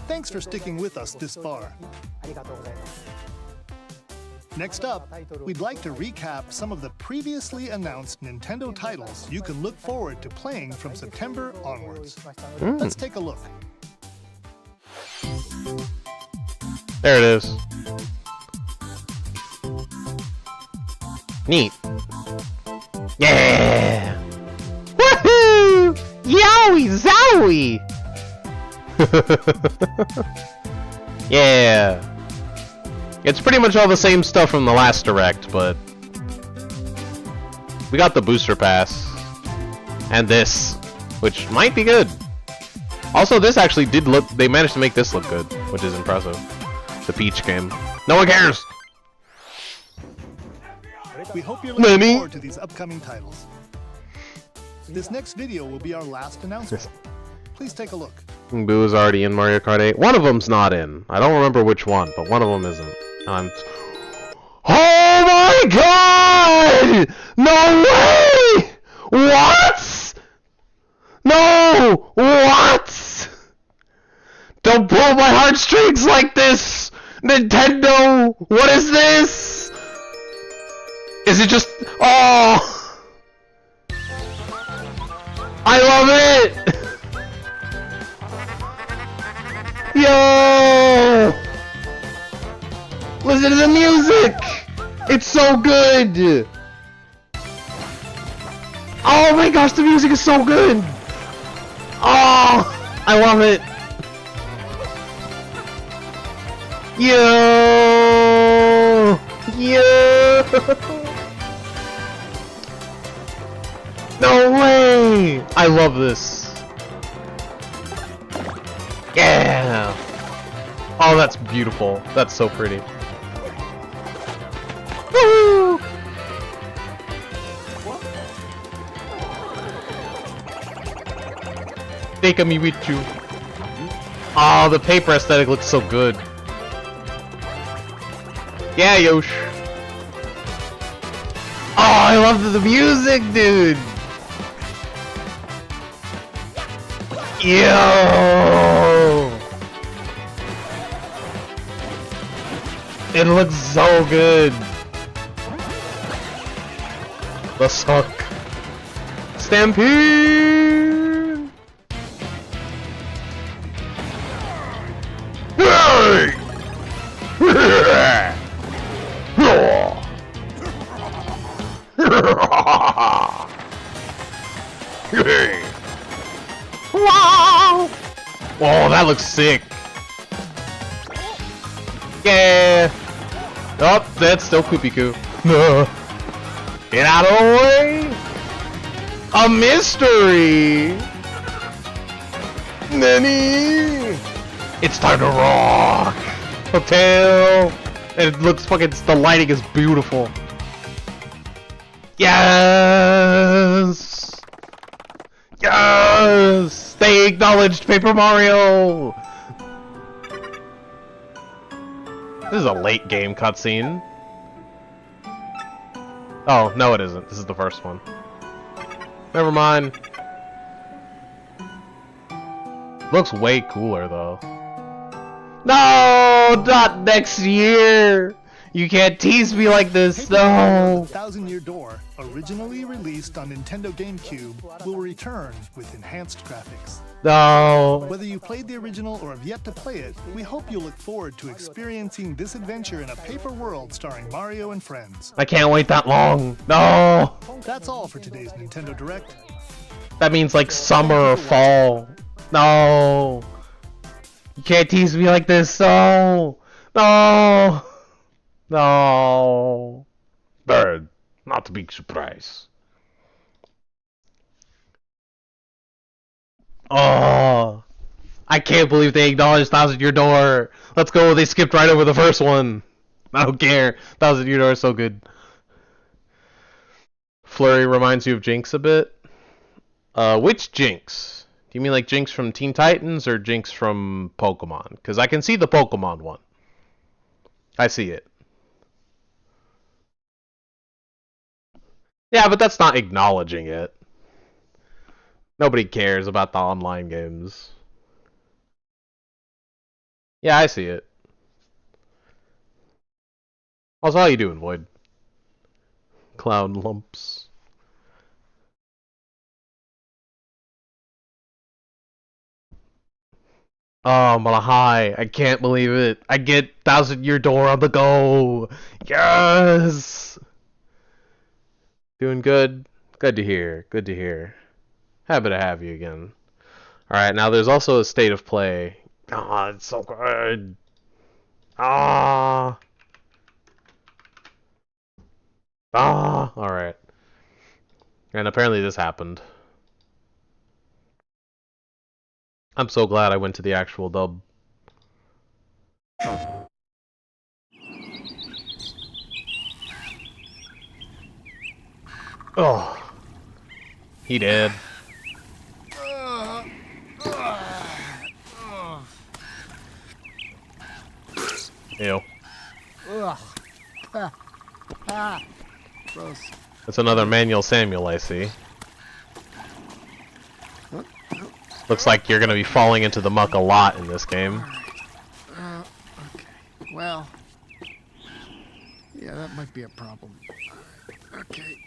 Thanks for sticking with us this far. Next up, we'd like to recap some of the previously announced Nintendo titles you can look forward to playing from September onwards. Let's take a look. There it is. Neat. Yeah! Woohoo! Yowie zowie! Yeah. It's pretty much all the same stuff from the last Direct, but we got the booster pass and this, which might be good. Also, this actually did look, they managed to make this look good, which is impressive. The Peach game. No one cares! We hope you're looking forward to these upcoming titles. This next video will be our last announcement. Please take a look. Boo is already in Mario Kart 8. One of them's not in. I don't remember which one, but one of them isn't. Oh my god! No way! What? No! What? Don't pull my heartstrings like this! Nintendo! What is this? Is it just... Oh! I love it! Yo! Listen to the music! It's so good! Oh my gosh, the music is so good! Oh! I love it! Yo! Yo! No way! I love this. Yeah! Oh, that's beautiful. That's so pretty. Woo! Take me with you. Oh, the paper aesthetic looks so good. Yeah, Yosh. Oh, I love the music, dude. Yo! It looks so good. The suck. Stampede! Hey! Wow! Oh, that looks sick. Yeah! Oh, that's still Kupiku. No. Get out of the way! A mystery! Nani? It's time to rock! Hotel! And it looks fucking, the lighting is beautiful. Yes! Yes! They acknowledged Paper Mario! This is a late game cutscene. Oh, no it isn't. This is the first one. Never mind. Looks way cooler though. No! Not next year! You can't tease me like this, no! The Thousand-Year Door, originally released on Nintendo GameCube, will return with enhanced graphics. No! Whether you played the original or have yet to play it, we hope you'll look forward to experiencing this adventure in a paper world starring Mario and friends. I can't wait that long! No! That's all for today's Nintendo Direct. That means like summer or fall. No! You can't tease me like this, no! No! No! Bird, not a big surprise. Oh! I can't believe they acknowledged Thousand Year Door! Let's go, they skipped right over the first one! I don't care, Thousand Year Door is so good. Flurry reminds you of Jinx a bit. Which Jinx? Do you mean like Jinx from Teen Titans or Jinx from Pokemon? Because I can see the Pokemon one. I see it. Yeah, but that's not acknowledging it. Nobody cares about the online games. Yeah, I see it. Also, how you doing, Void? Clown lumps. Oh, I'm on a high. I can't believe it. I get Thousand Year Door on the go. Yes! Doing good? Good to hear. Good to hear. Happy to have you again. Alright, now there's also a state of play. Oh, it's so good. Ah. Ah. Alright. And apparently this happened. I'm so glad I went to the actual dub. Oh. He did. Ew. Gross. That's another Manuel Samuel, I see. Looks like you're gonna be falling into the muck a lot in this game. Okay. Well. Yeah, that might be a problem. Okay.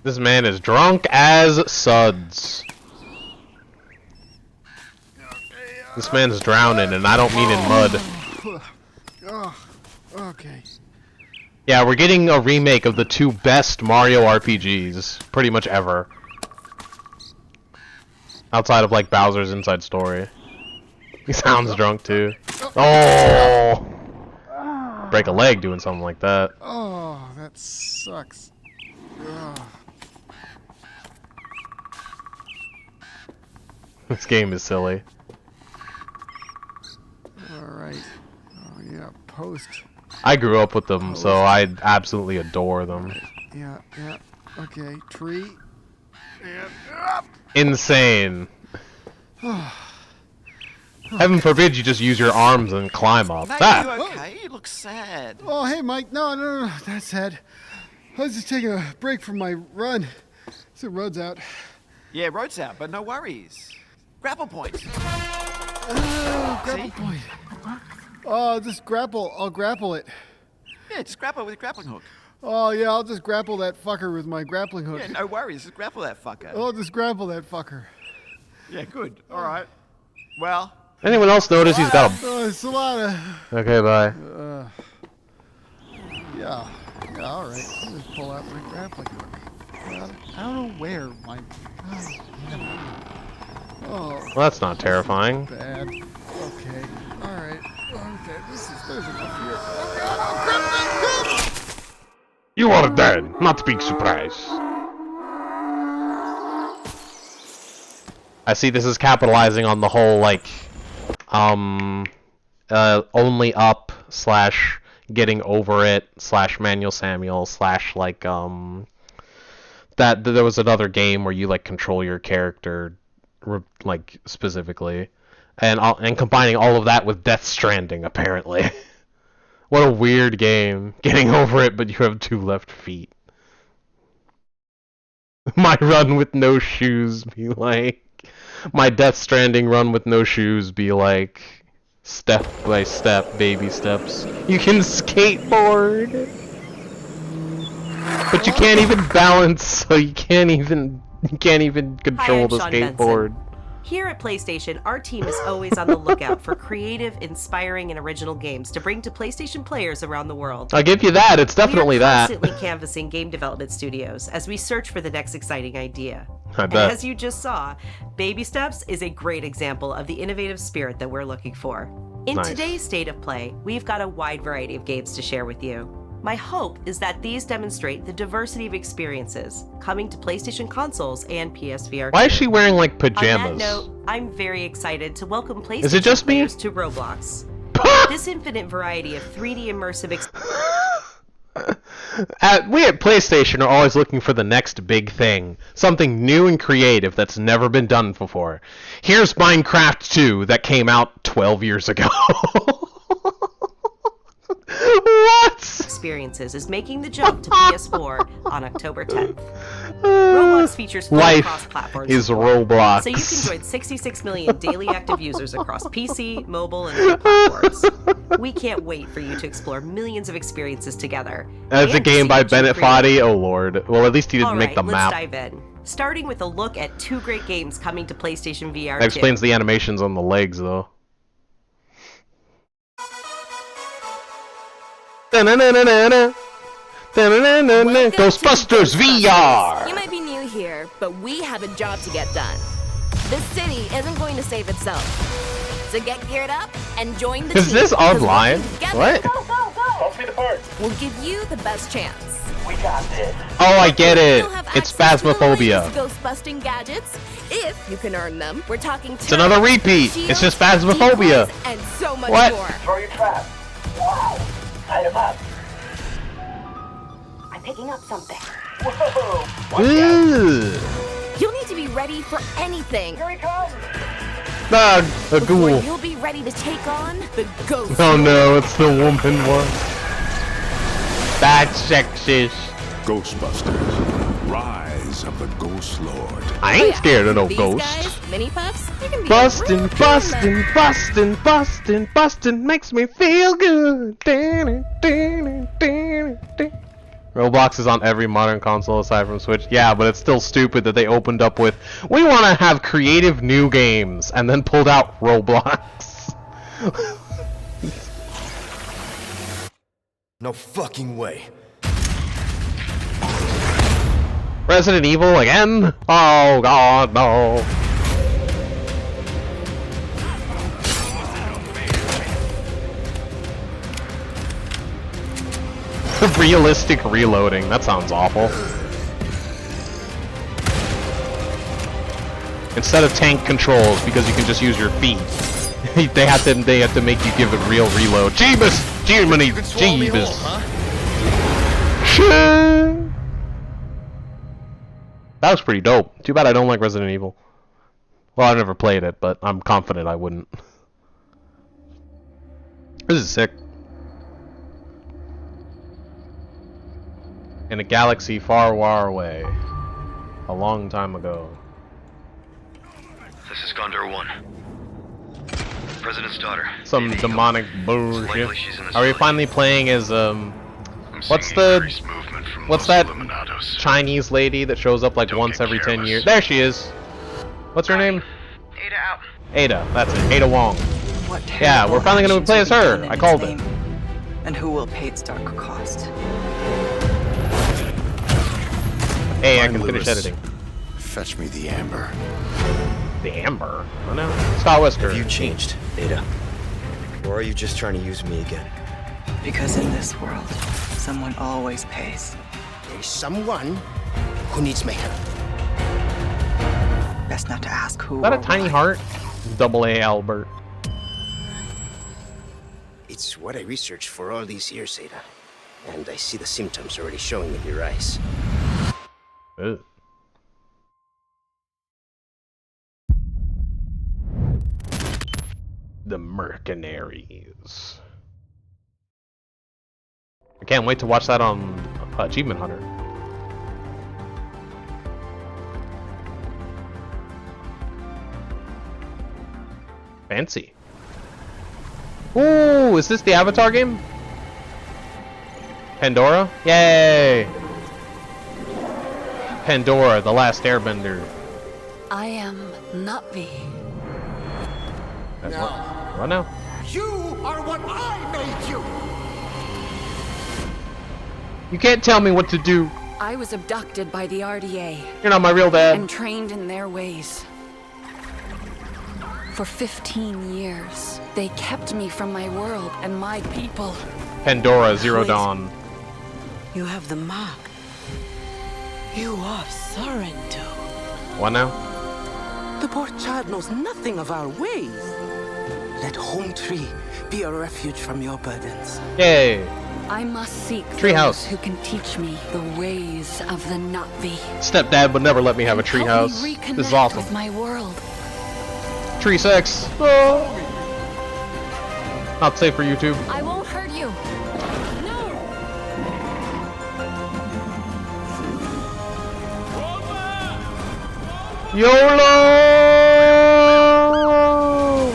This man is drunk as suds. This man's drowning, and I don't mean in mud. Oh, okay. Yeah, we're getting a remake of the two best Mario RPGs, pretty much ever. Outside of, like, Bowser's Inside Story. He sounds drunk, too. Oh! Break a leg doing something like that. Oh, that sucks. Ugh. This game is silly. Alright. Oh, yeah, post. I grew up with them, so I absolutely adore them. Yeah, yeah. Okay, tree. And up! Insane. Heaven forbid you just use your arms and climb up. Mate, That. you okay? You look sad. Oh, hey, Mike. No. That's sad. I was just taking a break from my run. So road's out. Yeah, road's out, but no worries. Grapple points. Grapple point. Oh, just grapple. I'll grapple it. Yeah, just grapple with a grappling hook. Oh, yeah, I'll just grapple that fucker with my grappling hook. Yeah, no worries. Just grapple that fucker. I'll just grapple that fucker. Yeah, good. All right. Well. Anyone else notice he's got a... Oh, it's a lot of... Okay, bye. Yeah, all right. I'll just pull out my grappling hook. I don't know where my... Oh, Well, that's not terrifying. bad. Okay, all right. Okay, there's enough here. Oh god, oh crap! You are dead. Not big surprise. I see this is capitalizing on the whole, like, only up / getting over it / Manuel Samuel / like, that there was another game where you, like, control your character, like, specifically. And combining all of that with Death Stranding, apparently. What a weird game. Getting over it, but you have 2 left feet. My run with no shoes be like... My Death Stranding run with no shoes be like... Step by step, baby steps. You can skateboard! But you can't even balance, so you can't even control the skateboard. Here at PlayStation, our team is always on the lookout for creative, inspiring, and original games to bring to PlayStation players around the world. I'll give you that, it's definitely that. We are constantly canvassing game development studios as we search for the next exciting idea. I bet. And as you just saw, Baby Steps is a great example of the innovative spirit that we're looking for. In today's State of Play, we've got a wide variety of games to share with you. My hope is that these demonstrate the diversity of experiences coming to PlayStation consoles and PSVR. Why is she wearing, like, pajamas? On that note, I'm very excited to welcome PlayStation is it just players to Roblox. This infinite variety of 3D immersive we at PlayStation are always looking for the next big thing. Something new and creative that's never been done before. Here's Minecraft 2 that came out 12 years ago. What? Experiences is making the jump to PS4 on October 10th. Roblox features full cross-platform is support, Roblox. so you can join 66 million daily active users across PC, mobile, and other platforms. We can't wait for you to explore millions of experiences together. That's a game by Bennett Foddy? Oh lord. Well, at least he didn't make the map. Let's dive in. Starting with a look at 2 great games coming to PlayStation VR. That explains the animations on the legs, though. Ghostbusters VR! You might be new here, but we have a job to get done. This city isn't going to save itself. So get geared up and join the team. Is this online? What? Go, go, go! We'll give you the best chance. We got this. Oh, I get it. It's Phasmophobia. Ghostbusting gadgets, if you can earn them. We're talking. It's another repeat. It's just Phasmophobia. And so much more. Throw your trap. Wow. Light him up. I'm picking up something. Whoa. You'll need to be ready for anything. Here he comes. A ghoul. You'll be ready to take on the ghost. Oh no, it's the woman one. That's sexist. Ghostbusters. Rise of the Ghost Lord. I ain't scared of no ghosts. Guys, mini puffs, you can be bustin', bustin', bustin', bustin', bustin' makes me feel good. Roblox is on every modern console aside from Switch. Yeah, but it's still stupid that they opened up with, we want to have creative new games, and then pulled out Roblox. No fucking way. Resident Evil again? Oh god, no. Realistic reloading, that sounds awful. Instead of tank controls, because you can just use your feet, they have to make you give it real reload. Jeebus! Jeebus! Jeebus! That was pretty dope. Too bad I don't like Resident Evil. Well, I've never played it, but I'm confident I wouldn't. This is sick. In a galaxy far, far away. A long time ago. This is Gondor 1. President's daughter. Some demonic bullshit. Are we finally playing as, what's that Chinese lady that shows up like once every 10 years? There she is. What's her name? Ada out. Ada, that's it. Ada Wong. What yeah, we're finally gonna play as her. I called it. And who will pay its dark cost? Hey, I can finish editing. Fetch me the amber. The amber? Oh no. Scott Wesker. Have you changed, Ada? Or are you just trying to use me again? Because in this world, someone always pays. There's someone who needs my help. Best not to ask who. Is that a or tiny why. heart? Double A Albert. It's what I researched for all these years, Ada. And I see the symptoms already showing in your eyes. Ugh. The Mercenaries. I can't wait to watch that on Achievement Hunter. Fancy. Ooh, is this the Avatar game? Pandora? Yay! Pandora, the last airbender. I am Navi. That's what? What now? You are what I made you! You can't tell me what to do. I was abducted by the RDA. You're not my real dad. And trained in their ways. For 15 years, they kept me from my world and my people. Pandora, Zero Dawn. You have the mark. You are Sorrento. What now? The poor child knows nothing of our ways. Let Home Tree be a refuge from your burdens. Yay! I must seek Treehouse. those who can teach me the ways of the Navi. Stepdad would never let me have a treehouse. This is awesome. With my world. Tree sex. Oh. Not safe for YouTube. I won't hurt you. YOLO!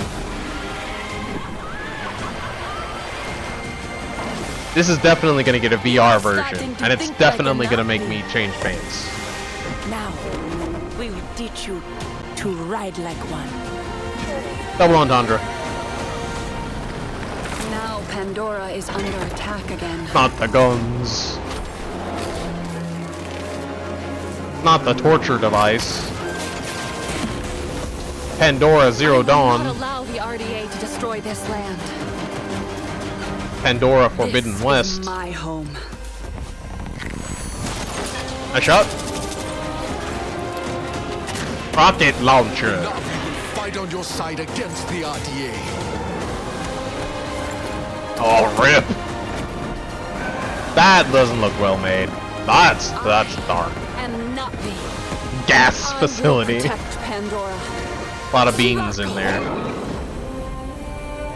This is definitely gonna get a VR version, and it's definitely gonna make me change pants. Now, we will teach you to ride like one. Double entendre. Now Pandora is under attack again. Not the guns. Not the torture device. Pandora, Zero I will Dawn. not allow the RDA to destroy this land. Pandora, Forbidden This West. is my home. A shot. Rocket launcher. Fight on your side against the RDA. Oh, rip. That doesn't look well made. That's dark. And Navi. Gas facility. Protect Pandora. A lot of beans in there.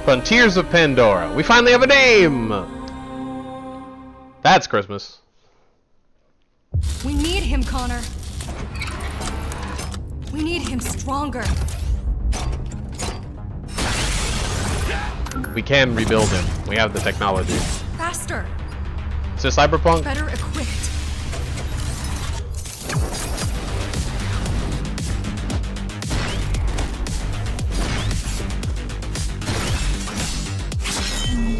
Frontiers of Pandora. We finally have a name! That's Christmas. We need him, Connor. We need him stronger. We can rebuild him. We have the technology. Faster. Is this Cyberpunk? Better equipped.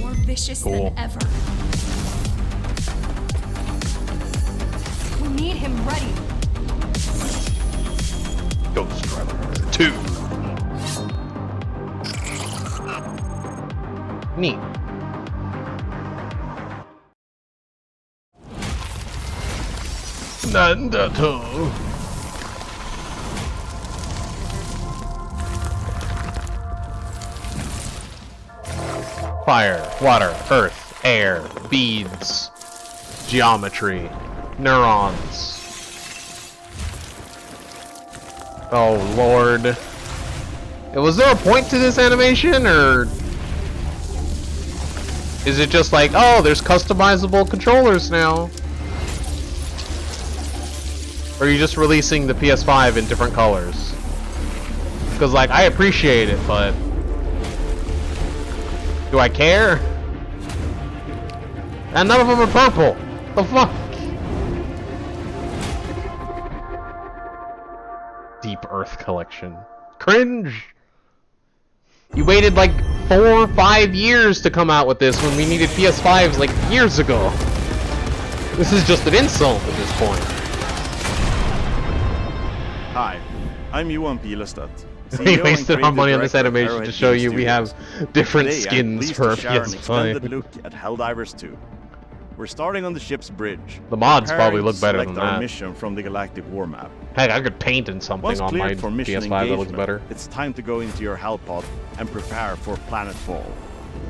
More vicious Cool. than ever. We need him ready. Ghost Rider 2. Neat. Nandato. Fire, water, earth, air, beads, geometry, neurons. Oh lord. Was there a point to this animation, or is it just like, oh, there's customizable controllers now? Or are you just releasing the PS5 in different colors? Because, like, I appreciate it, but do I care? And none of them are purple. The fuck? Deep Earth Collection. Cringe. You waited like 4 or 5 years to come out with this when we needed PS5s like years ago. This is just an insult at this point. Hi, I'm Johan Pilestad, We wasted our money on this animation to show you we have different skins for our PS5. Extended look at Helldivers 2. We're starting on the ship's bridge. The mods probably look better than our that. mission from the Galactic War map. Heck, I could paint in something on my PS5 that looks better. It's time to go into your Hellpod and prepare for planetfall.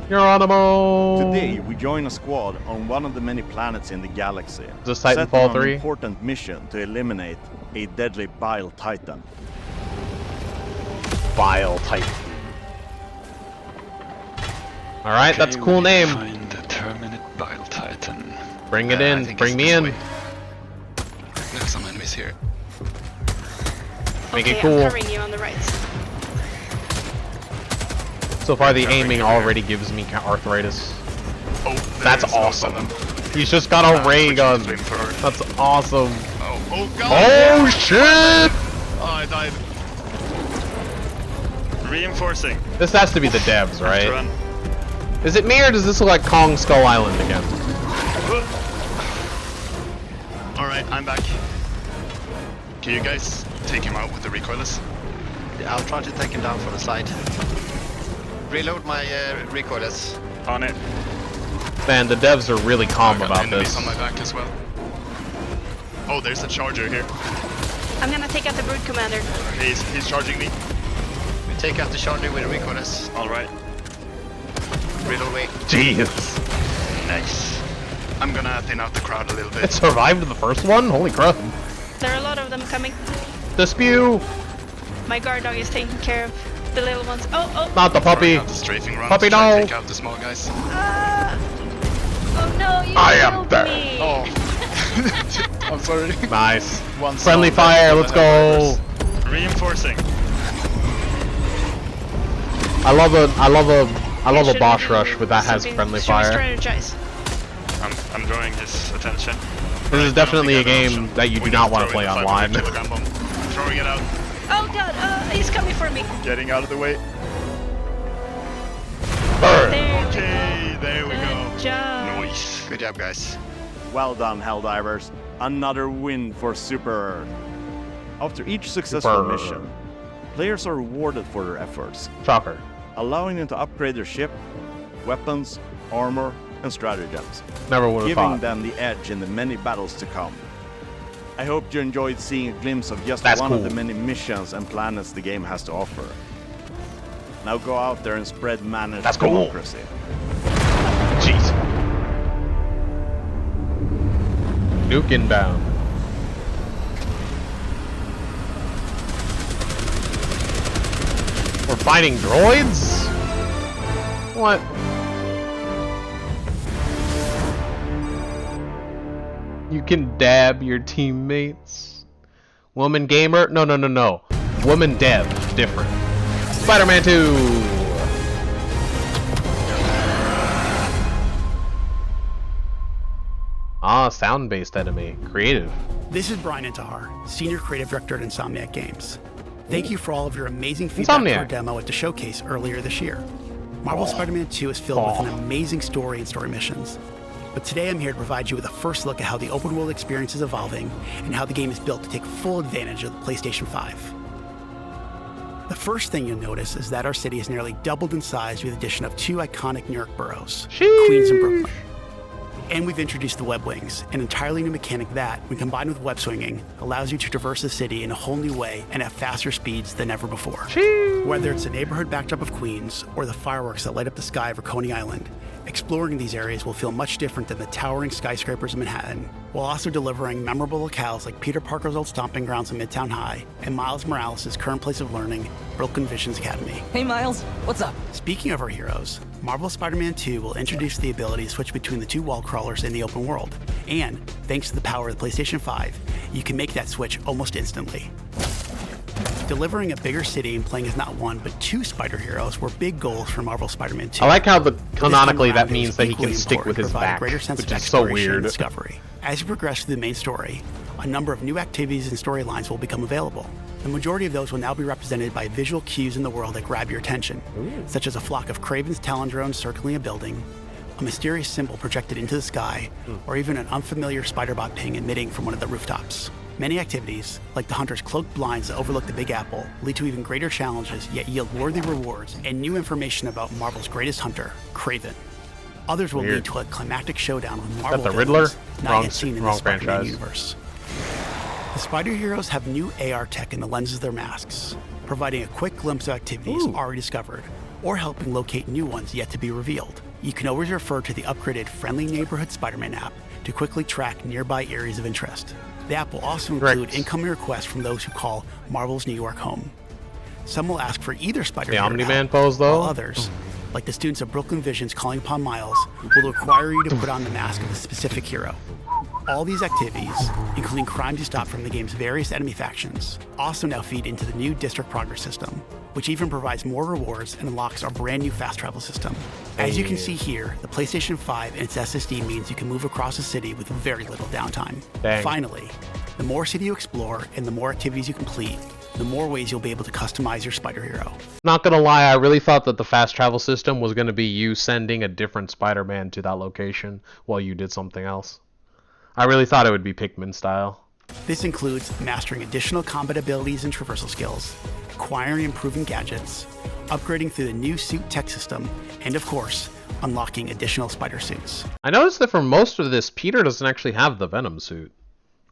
Geronimo! Today, we join a squad on one of the many planets in the galaxy. Is this Titanfall 3? An important mission to eliminate a deadly Bile Titan. Bile Titan. Alright, that's a cool name. Find the Terminate Bile Titan. Bring it in. Bring me in. There's some enemies here. Make it cool. I'm covering you on the right. So far, the aiming already gives me arthritis. Oh, that's awesome. He's just got a ray gun. That's awesome. Oh god! Oh shit! Oh, I died. Reinforcing. This has to be the devs, right? Is it me or does this look like Kong Skull Island again? Alright, I'm back. Can you guys take him out with the recoilless? Yeah, I'll try to take him down from the side. Reload my recoilless. On it. Man, the devs are really calm about enemies this. on my back as well. Oh, there's a charger here. I'm gonna take out the Brood Commander. He's charging me. We take out the charger with the recoilless. Alright. Reload way. Jeez. Nice. I'm gonna thin out the crowd a little bit. It survived the first one? Holy crap. There are a lot of them coming. The spew! My guard dog is taking care of the little ones. Oh! Not the puppy! The strafing rounds Puppy, to try no! and take out the small guys. Oh no, you I am killed dead. me! Oh. I'm sorry. Nice. One Friendly small fire, death let's for the go! Helldivers. Reinforcing. I love a boss rush with that has friendly fire. I'm drawing his attention. This is definitely a game that you do not want to play online. Throwing it out. Oh god, he's coming for me. Getting out of the way. There there we go. Good job. Nice. Good job, guys. Well done, Helldivers. Another win for Super Earth. After each successful mission, players are rewarded for their efforts. Shocker. Allowing them to upgrade their ship, weapons, armor, and stratagems. Never would have giving thought. them the edge in the many battles to come. I hope you enjoyed seeing a glimpse of just one of the many missions and planets the game has to offer. Now go out there and spread managed democracy. Jeez. Nuke inbound. We're fighting droids? What? You can dab your teammates. Woman gamer? No. Woman dev. Different. Spider-Man 2! Ah, sound-based enemy. Creative. This is Brian Intihar, Senior Creative Director at Insomniac Games. Thank you for all of your amazing feedback for our demo at the showcase earlier this year. Marvel Spider-Man 2 is filled with an amazing story and story missions. But today I'm here to provide you with a first look at how the open world experience is evolving and how the game is built to take full advantage of the PlayStation 5. The first thing you'll notice is that our city has nearly doubled in size with the addition of two iconic New York boroughs, Queens and Brooklyn. And we've introduced the web wings, an entirely new mechanic that, when combined with web swinging, allows you to traverse the city in a whole new way and at faster speeds than ever before. Whether it's the neighborhood backdrop of Queens or the fireworks that light up the sky over Coney Island, exploring these areas will feel much different than the towering skyscrapers of Manhattan, while also delivering memorable locales like Peter Parker's old stomping grounds in Midtown High and Miles Morales' current place of learning, Brooklyn Visions Academy. Hey Miles, what's up? Speaking of our heroes, Marvel Spider-Man 2 will introduce the ability to switch between the two wall crawlers in the open world, and thanks to the power of the PlayStation 5, you can make that switch almost instantly. Delivering a bigger city and playing as not one, but two spider heroes were big goals for Marvel Spider-Man 2. I like how canonically that means that he can stick with his back, which is so weird. Discovery. As you progress through the main story, a number of new activities and storylines will become available. The majority of those will now be represented by visual cues in the world that grab your attention, such as a flock of Kraven's Talon drones circling a building, a mysterious symbol projected into the sky, or even an unfamiliar spider-bot ping emitting from one of the rooftops. Many activities, like the hunter's cloaked blinds that overlook the Big Apple, lead to even greater challenges yet yield worthy rewards and new information about Marvel's greatest hunter, Kraven. Others will lead to a climactic showdown with Marvel the Riddler? villains not yet seen in the Spider-Man universe. The Spider Heroes have new AR tech in the lenses of their masks, providing a quick glimpse of activities already discovered, or helping locate new ones yet to be revealed. You can always refer to the upgraded Friendly Neighborhood Spider-Man app to quickly track nearby areas of interest. The app will also include incoming requests from those who call Marvel's New York home. Some will ask for either Spider-Man Omni-Man pose, though? while others, like the students of Brooklyn Vision's Calling Upon Miles, will require you to put on the mask of a specific hero. All these activities, including crimes you stop from the game's various enemy factions, also now feed into the new District Progress system, which even provides more rewards and unlocks our brand new fast travel system. As you can see here, the PlayStation 5 and its SSD means you can move across the city with very little downtime. Dang. Finally, the more city you explore and the more activities you complete, the more ways you'll be able to customize your Spider Hero. Not gonna lie, I really thought that the fast travel system was gonna be you sending a different Spider-Man to that location while you did something else. I really thought it would be Pikmin style. This includes mastering additional combat abilities and traversal skills, acquiring and improving gadgets, upgrading through the new suit tech system, and of course, unlocking additional spider suits. I noticed that for most of this, Peter doesn't actually have the Venom suit,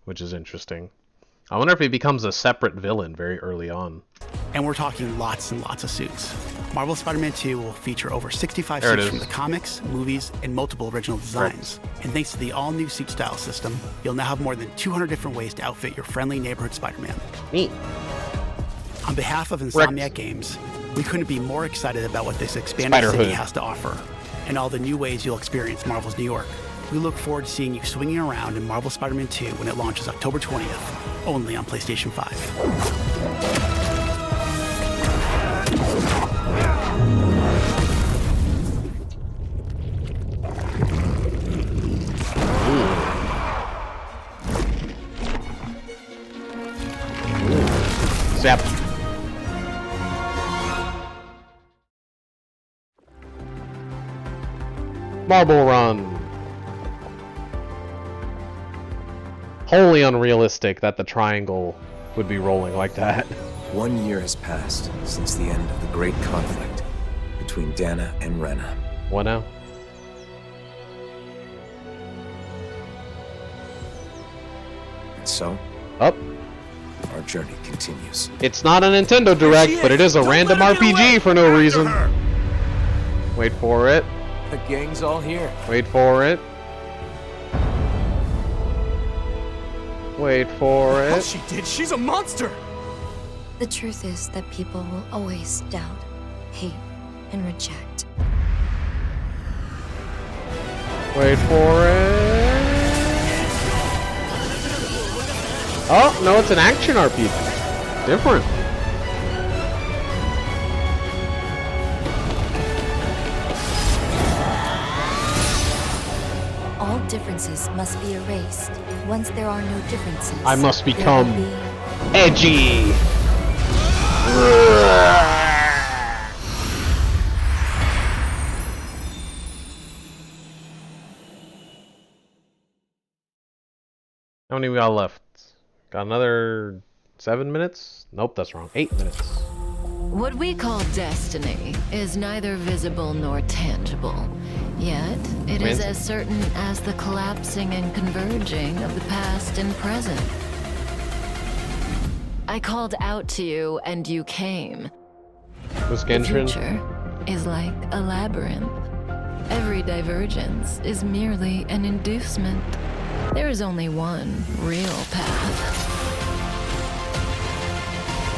which is interesting. I wonder if he becomes a separate villain very early on. And we're talking lots and lots of suits. Marvel Spider-Man 2 will feature over 65 suits from the comics, movies, and multiple original designs. And thanks to the all-new suit style system, you'll now have more than 200 different ways to outfit your friendly neighborhood Spider-Man. Neat. On behalf of Insomniac Games, we couldn't be more excited about what this expanded city has to offer, and all the new ways you'll experience Marvel's New York. We look forward to seeing you swinging around in Marvel Spider-Man 2 when it launches October 20th, only on PlayStation 5. Zap. Marble Run. Wholly unrealistic that the triangle would be rolling like that. 1 year has passed since the end of the great conflict between Dana and Rena. What now? And so, up. Our journey continues. It's not a Nintendo Direct, but it is a random RPG for no reason. Wait for it. The gang's all here. Wait for it. Wait for it. What she did, she's a monster! The truth is that people will always doubt, hate, and reject. Wait for it. Oh, no, it's an action RPG. Different. All differences must be erased. Once there are no differences, I must become edgy. How many we got left? Got another 7 minutes? Nope, that's wrong. 8 minutes. What we call destiny is neither visible nor tangible, yet it is as certain as the collapsing and converging of the past and present. I called out to you and you came. Was The future is like a labyrinth. Every divergence is merely an inducement. There is only one real path.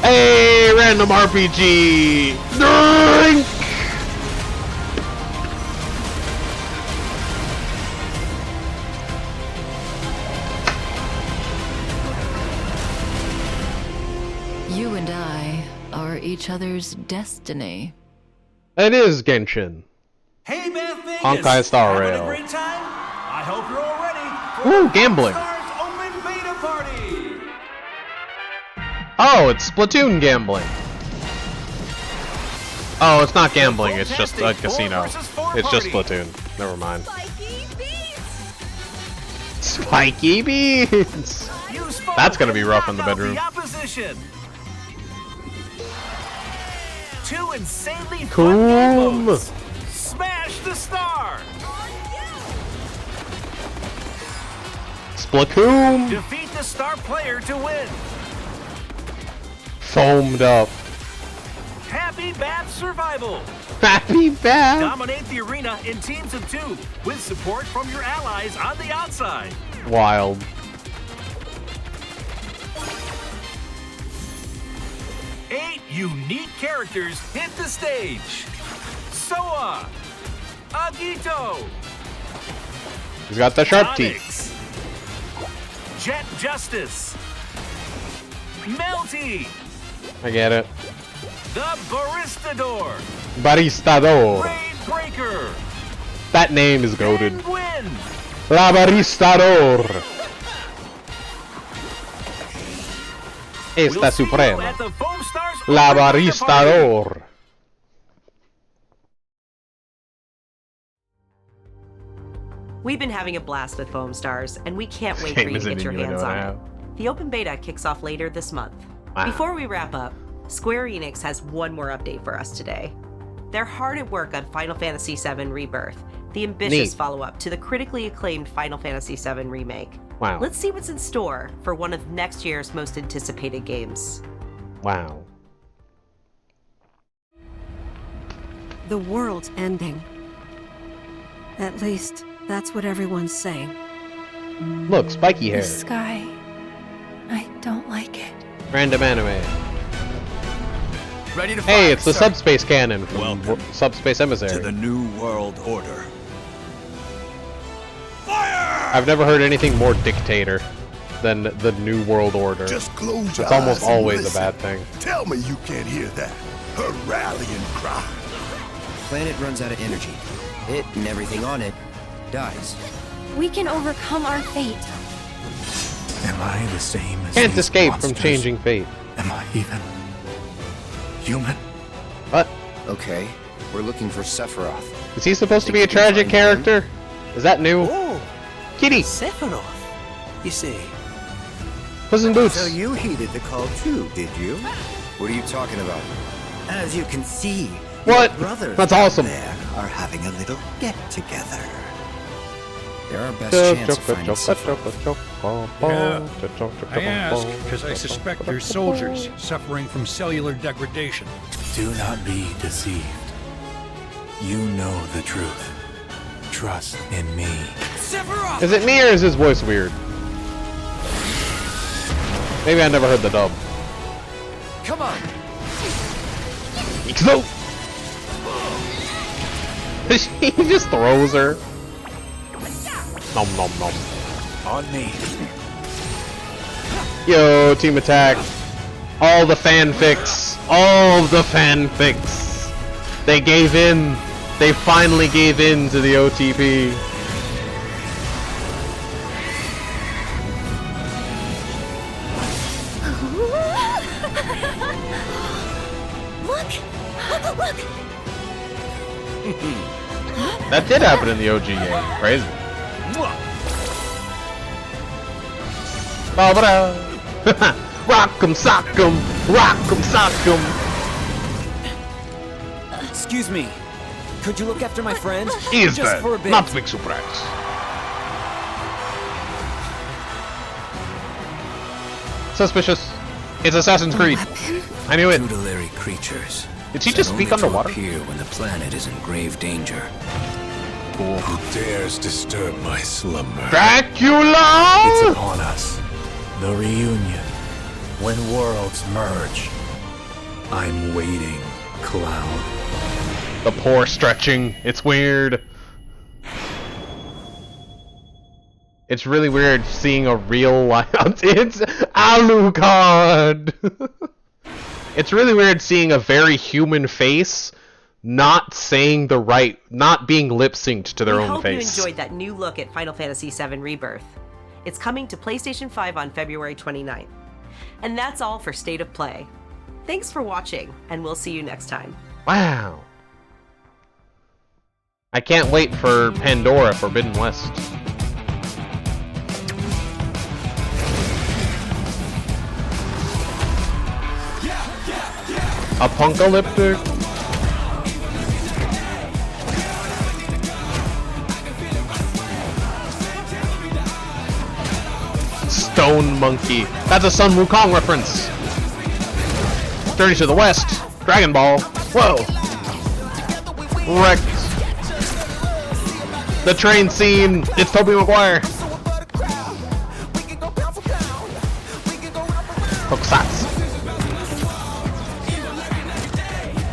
Hey, random RPG! Drink! You and I are each other's destiny. It is Genshin. Hey, Beth Vegas! Honkai Star Having Rail. a great time? I hope you're all ready for Ooh, the gambling. Stars Open Beta Party! Oh, it's Splatoon gambling. Oh, it's not gambling, it's just a casino. It's just Splatoon. Never mind. Spiky Beats! Use That's gonna be rough in the bedroom. The opposition. Two insanely fun Cool. modes. Smash the star. Splatoon. Defeat the star player to win. Foamed up. Happy Bath Survival. Happy Bath. Dominate the arena in teams of 2 with support from your allies on the outside. Wild. Eight unique characters hit the stage. Soa, Agito, He's got the sharp teeth. Onyx, Jet Justice, Melty, I get it. the Baristador, Baristador. Raid Breaker, That name is goated. and Win. La Baristador. Esta We'll see you suprema. at the Foam Stars La Open Beta Party. Baristador. We've been having a blast with Foam Stars, and we can't wait for you to get your hands on it. The open beta kicks off later this month. Wow. Before we wrap up, Square Enix has one more update for us today. They're hard at work on Final Fantasy VII Rebirth, the ambitious Neat. follow-up to the critically acclaimed Final Fantasy VII Remake. Wow. Let's see what's in store for one of next year's most anticipated games. Wow. The world's ending. At least, that's what everyone's saying. Look, spiky hair. The sky. I don't like it. Random anime. Ready to Hey, fire, it's the sir. Subspace Cannon from Welcome Subspace Emissary. to the New World Order. I've never heard anything more dictator than the New World Order. Just close your It's almost eyes and always a listen. bad thing. Tell me you can't hear that. Her rallying cry. Planet runs out of energy. It and everything on it dies. We can overcome our fate. Am I the same as Can't these escape monsters? from changing fate. Am I even human? What? Okay, we're looking for Sephiroth. Is he supposed to be a tragic character? Is that new? Oh, Kitty! Sephiroth. You see. Puss in Boots. So you heeded the call too, did you? What are you talking about? As you can see, What? your brothers That's out awesome. there are having a little get-together. They're our best chance of finding Sephiroth. Yeah, I ask because I suspect they're soldiers suffering from cellular degradation. Do not be deceived. You know the truth. Trust in me. Sephiroth! Is it me or is his voice weird? Maybe I never heard the dub. Come on! Go! He just throws her. Nom nom nom. On me. Yo, team attack. All the fanfics. All of the fanfics. They gave in. They finally gave in to the OTP. Look! That did happen in the OG game. Crazy. Rock'em sock'em, rock'em sock'em. Excuse me. Could you look after my friend? Is Just that for a bit. not big surprise? Suspicious. It's Assassin's Creed. I knew it. Tutelary creatures. Did he just that speak only to underwater? appear when the planet is in grave danger. Who dares disturb my slumber? Dracula! It's upon us. The reunion. When worlds merge. I'm waiting, Cloud. The poor stretching. It's weird. It's really weird seeing a real life. It's Alucard! It's really weird seeing a very human face not saying the right, not being lip synced to their We own hope face. you enjoyed that new look at Final Fantasy VII Rebirth. It's coming to PlayStation 5 on February 29th. And that's all for State of Play. Thanks for watching, and we'll see you next time. Wow. I can't wait for Pandora Forbidden West. Apocalyptic. Stone Monkey. That's a Sun Wukong reference. Journey to the West. Dragon Ball. Whoa. Wrecked. The train scene. It's Tobey Maguire. Hokusatsu.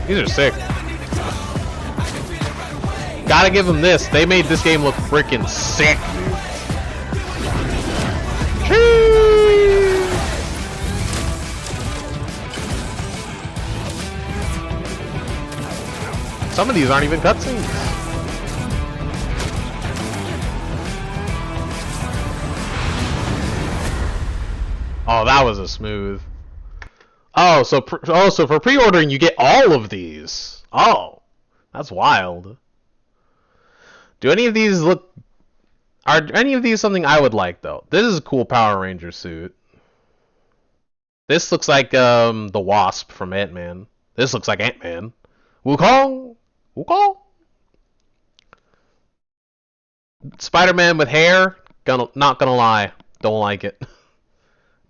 These are sick. Gotta give them this. They made this game look freaking sick. Some of these aren't even cutscenes. Oh, that was a smooth. Oh, so for pre-ordering you get all of these. Oh, that's wild. Do any of these look? Are any of these something I would like though? This is a cool Power Ranger suit. This looks like the Wasp from Ant-Man. This looks like Ant-Man. Wukong. Wukong. Spider-Man with hair. Not gonna lie, don't like it.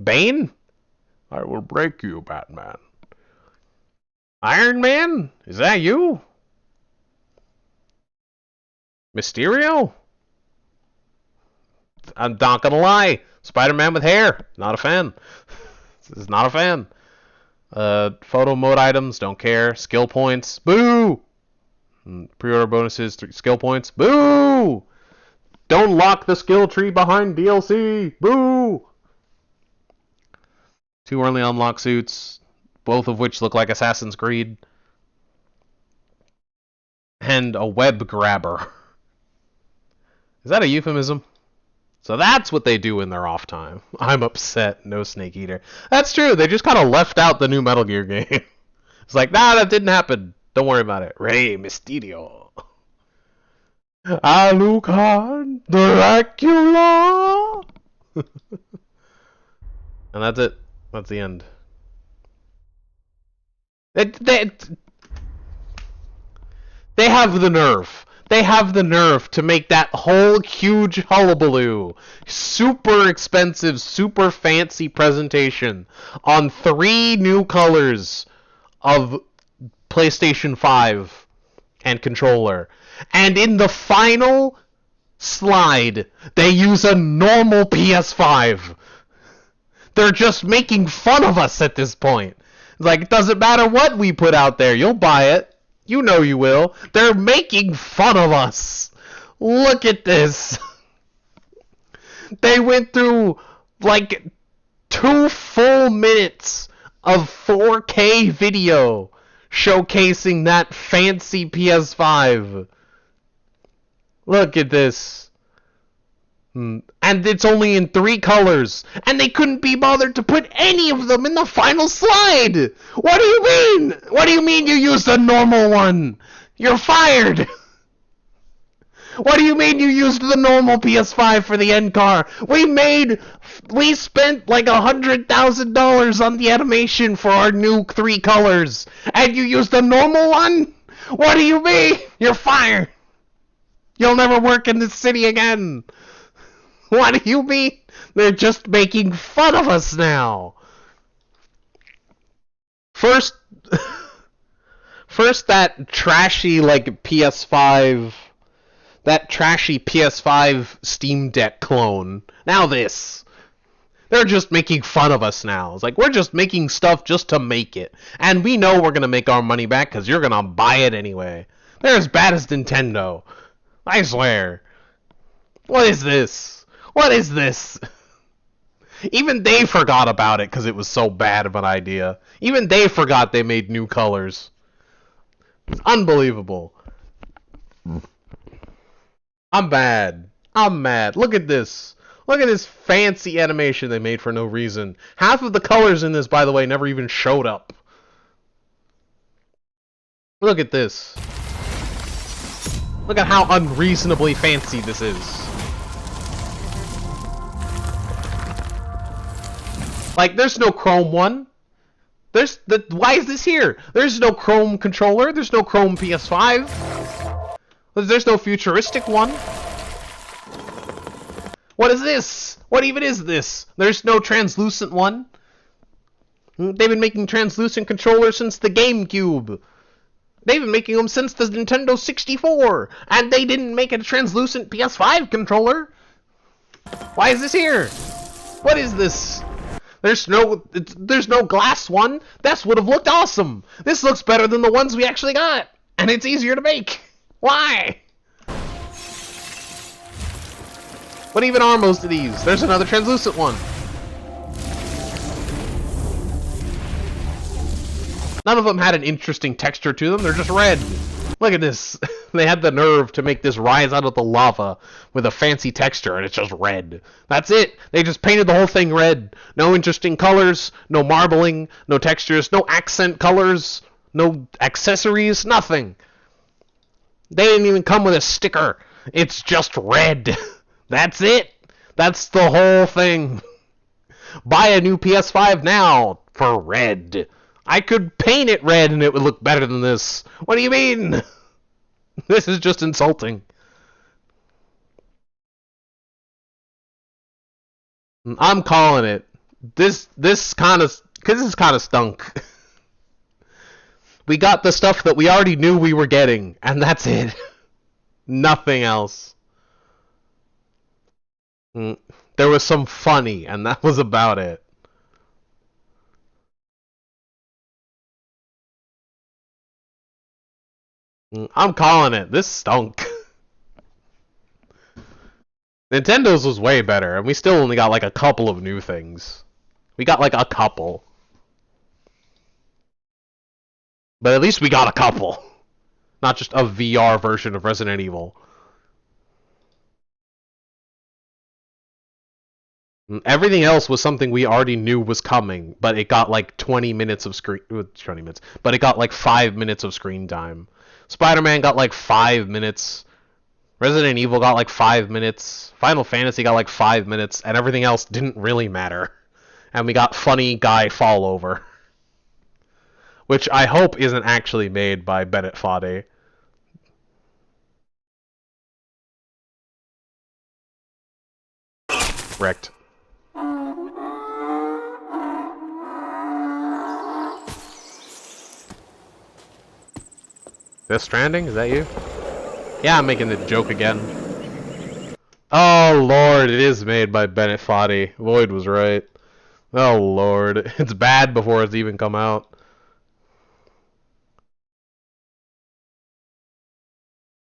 Bane. I will break you, Batman. Iron Man? Is that you? Mysterio? I'm not gonna lie. Spider-Man with hair. Not a fan. This is not a fan. Photo mode items. Don't care. Skill points. Boo! Pre-order bonuses. 3 skill points. Boo! Don't lock the skill tree behind DLC. Boo! 2 early unlock suits, both of which look like Assassin's Creed. And a web grabber. Is that a euphemism? So that's what they do in their off time. I'm upset, no Snake Eater. That's true, they just kind of left out the new Metal Gear game. It's like, nah, that didn't happen. Don't worry about it. Rey Mysterio. Alucard Dracula. And that's it. That's the end. They have the nerve. They have the nerve to make that whole huge hullabaloo, super expensive, super fancy presentation on 3 new colors of PlayStation 5 and controller. And in the final slide, they use a normal PS5. They're just making fun of us at this point. It's like, it doesn't matter what we put out there. You'll buy it. You know you will. They're making fun of us. Look at this. They went through, like, 2 full minutes of 4K video showcasing that fancy PS5. Look at this. And it's only in 3 colors. And they couldn't be bothered to put any of them in the final slide. What do you mean? What do you mean you used a normal one? You're fired. What do you mean you used the normal PS5 for the end car? We spent like $100,000 on the animation for our new 3 colors. And you used the normal one? What do you mean? You're fired. You'll never work in this city again. What do you mean? They're just making fun of us now. First that trashy like PS5, that trashy PS5 Steam Deck clone. Now this. They're just making fun of us now. It's like, we're just making stuff just to make it. And we know we're going to make our money back because you're going to buy it anyway. They're as bad as Nintendo. I swear. What is this? What is this? Even they forgot about it because it was so bad of an idea. Even they forgot they made new colors. It's unbelievable. I'm mad. I'm mad. Look at this. Look at this fancy animation they made for no reason. Half of the colors in this, by the way, never even showed up. Look at this. Look at how unreasonably fancy this is. Like, there's no Chrome one. Why is this here? There's no Chrome controller. There's no Chrome PS5. There's no futuristic one. What is this? What even is this? There's no translucent one. They've been making translucent controllers since the GameCube. They've been making them since the Nintendo 64. And they didn't make a translucent PS5 controller. Why is this here? What is this? There's no glass one. This would have looked awesome. This looks better than the ones we actually got. And it's easier to make. Why? What even are most of these? There's another translucent one. None of them had an interesting texture to them. They're just red. Look at this. They had the nerve to make this rise out of the lava with a fancy texture, and it's just red. That's it. They just painted the whole thing red. No interesting colors, no marbling, no textures, no accent colors, no accessories, nothing. They didn't even come with a sticker. It's just red. That's it. That's the whole thing. Buy a new PS5 now for red. I could paint it red and it would look better than this. What do you mean? This is just insulting. I'm calling it. This kind of stunk. We got the stuff that we already knew we were getting, and that's it. Nothing else. There was some funny, and that was about it. I'm calling it. This stunk. Nintendo's was way better, and we still only got like a couple of new things. We got like a couple. But at least we got a couple. Not just a VR version of Resident Evil. Everything else was something we already knew was coming, but it got like 20 minutes of screen... 20 minutes. But it got like 5 minutes of screen time. Spider-Man got like 5 minutes. Resident Evil got like 5 minutes. Final Fantasy got like 5 minutes. And everything else didn't really matter. And we got funny guy fall over. Which I hope isn't actually made by Bennett Foddy. Wrecked. Death Stranding? Is that you? Yeah, I'm making the joke again. Oh lord, it is made by Bennett Foddy. Lloyd was right. Oh lord, it's bad before it's even come out.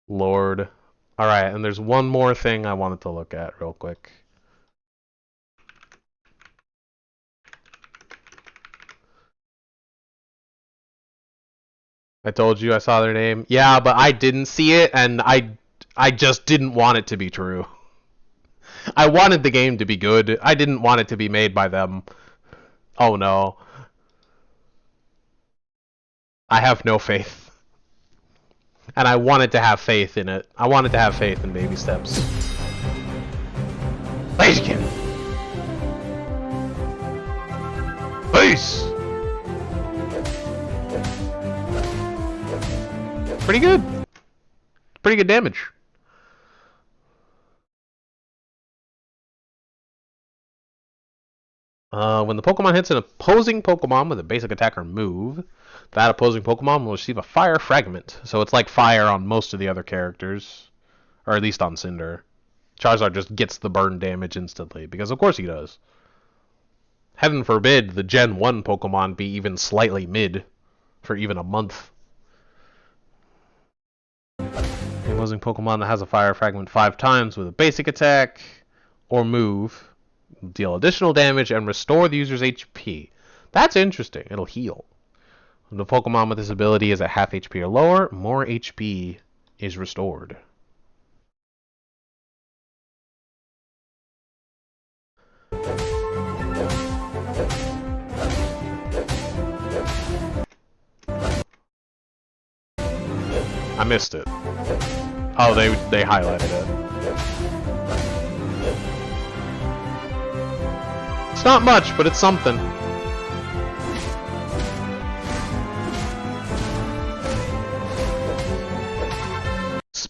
Lord. Alright, and there's one more thing I wanted to look at real quick. I told you I saw their name. Yeah, but I didn't see it, and I just didn't want it to be true. I wanted the game to be good. I didn't want it to be made by them. Oh no. I have no faith. And I wanted to have faith in it. I wanted to have faith in Baby Steps. Blaziken! Peace! Pretty good. Pretty good damage. When the Pokemon hits an opposing Pokemon with a basic attack or move, that opposing Pokemon will receive a fire fragment. So it's like fire on most of the other characters. Or at least on Cinder. Charizard just gets the burn damage instantly, because of course he does. Heaven forbid the Gen 1 Pokemon be even slightly mid for even a month. The opposing Pokemon that has a fire fragment 5 times with a basic attack or move will deal additional damage and restore the user's HP. That's interesting. It'll heal. When the Pokemon with this ability is at half HP or lower, more HP is restored. I missed it. Oh, they highlighted it. It's not much, but it's something.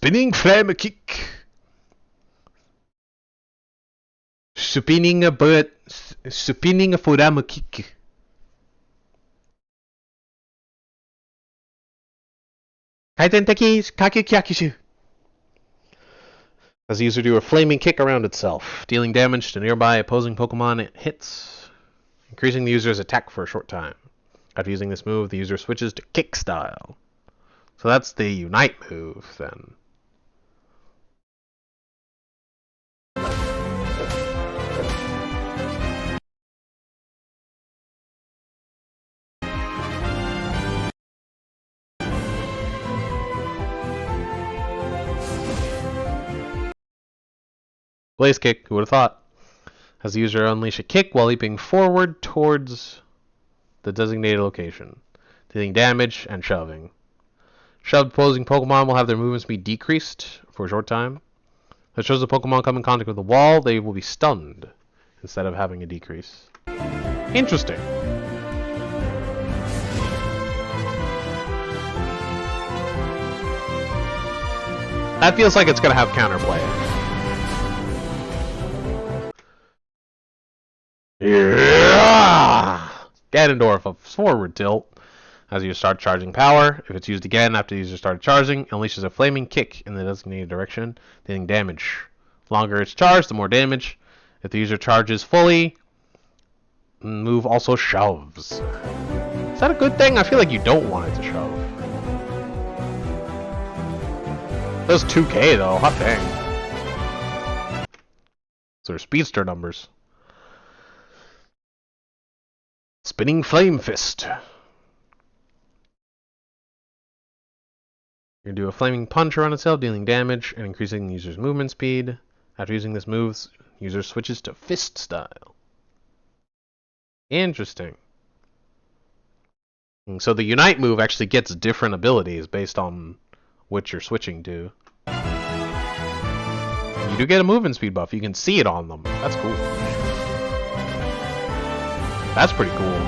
Spinning flame kick. Spinning a flame kick. As the user do a flaming kick around itself, dealing damage to nearby opposing Pokemon it hits, increasing the user's attack for a short time. After using this move, the user switches to kick style. So that's the Unite move, then. Blaze kick, who would have thought? Has the user unleash a kick while leaping forward towards the designated location, dealing damage and shoving. Shoved opposing Pokemon will have their movement speed decreased for a short time. That shows the Pokemon come in contact with the wall, they will be stunned instead of having a decrease. Interesting. That feels like it's going to have counterplay. Yeah! Ganondorf, a forward tilt. As you start charging power, if it's used again after the user started charging, it unleashes a flaming kick in the designated direction, dealing damage. The longer it's charged, the more damage. If the user charges fully, the move also shoves. Is that a good thing? I feel like you don't want it to shove. Does 2k though, hot dang. So they're speedster numbers. Spinning Flame Fist. You can do a flaming punch around itself, dealing damage and increasing the user's movement speed. After using this move, user switches to fist style. Interesting. And so the Unite move actually gets different abilities based on which you're switching to. You do get a movement speed buff. You can see it on them. That's cool. That's pretty cool.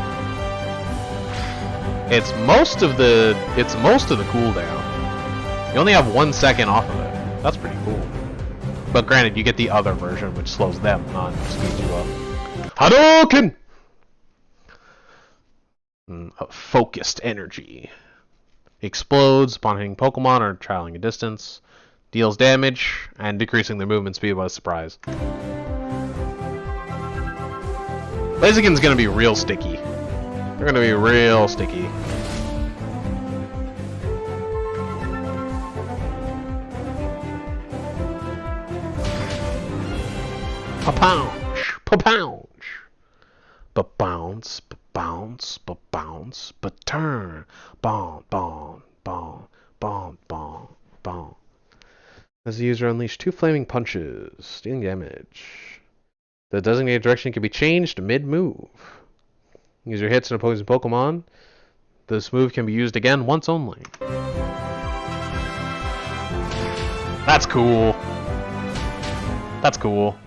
It's most of the cooldown. You only have 1 second off of it. That's pretty cool. But granted, you get the other version, which slows them, not speeds you up. Hadouken! Focused energy. Explodes upon hitting Pokemon or traveling a distance. Deals damage, and decreasing their movement speed by surprise. Blaziken's gonna be real sticky. They're gonna be real sticky. Pa-pounce! Pa-pounce! Ba-bounce! Ba-bounce! Ba-bounce! Ba-turn! Bon! Bon! Bon! Bon! Bon! Bon! As the user unleashed 2 flaming punches, dealing damage. The designated direction can be changed mid-move. User hits an opposing Pokemon. This move can be used again once only. That's cool. That's cool.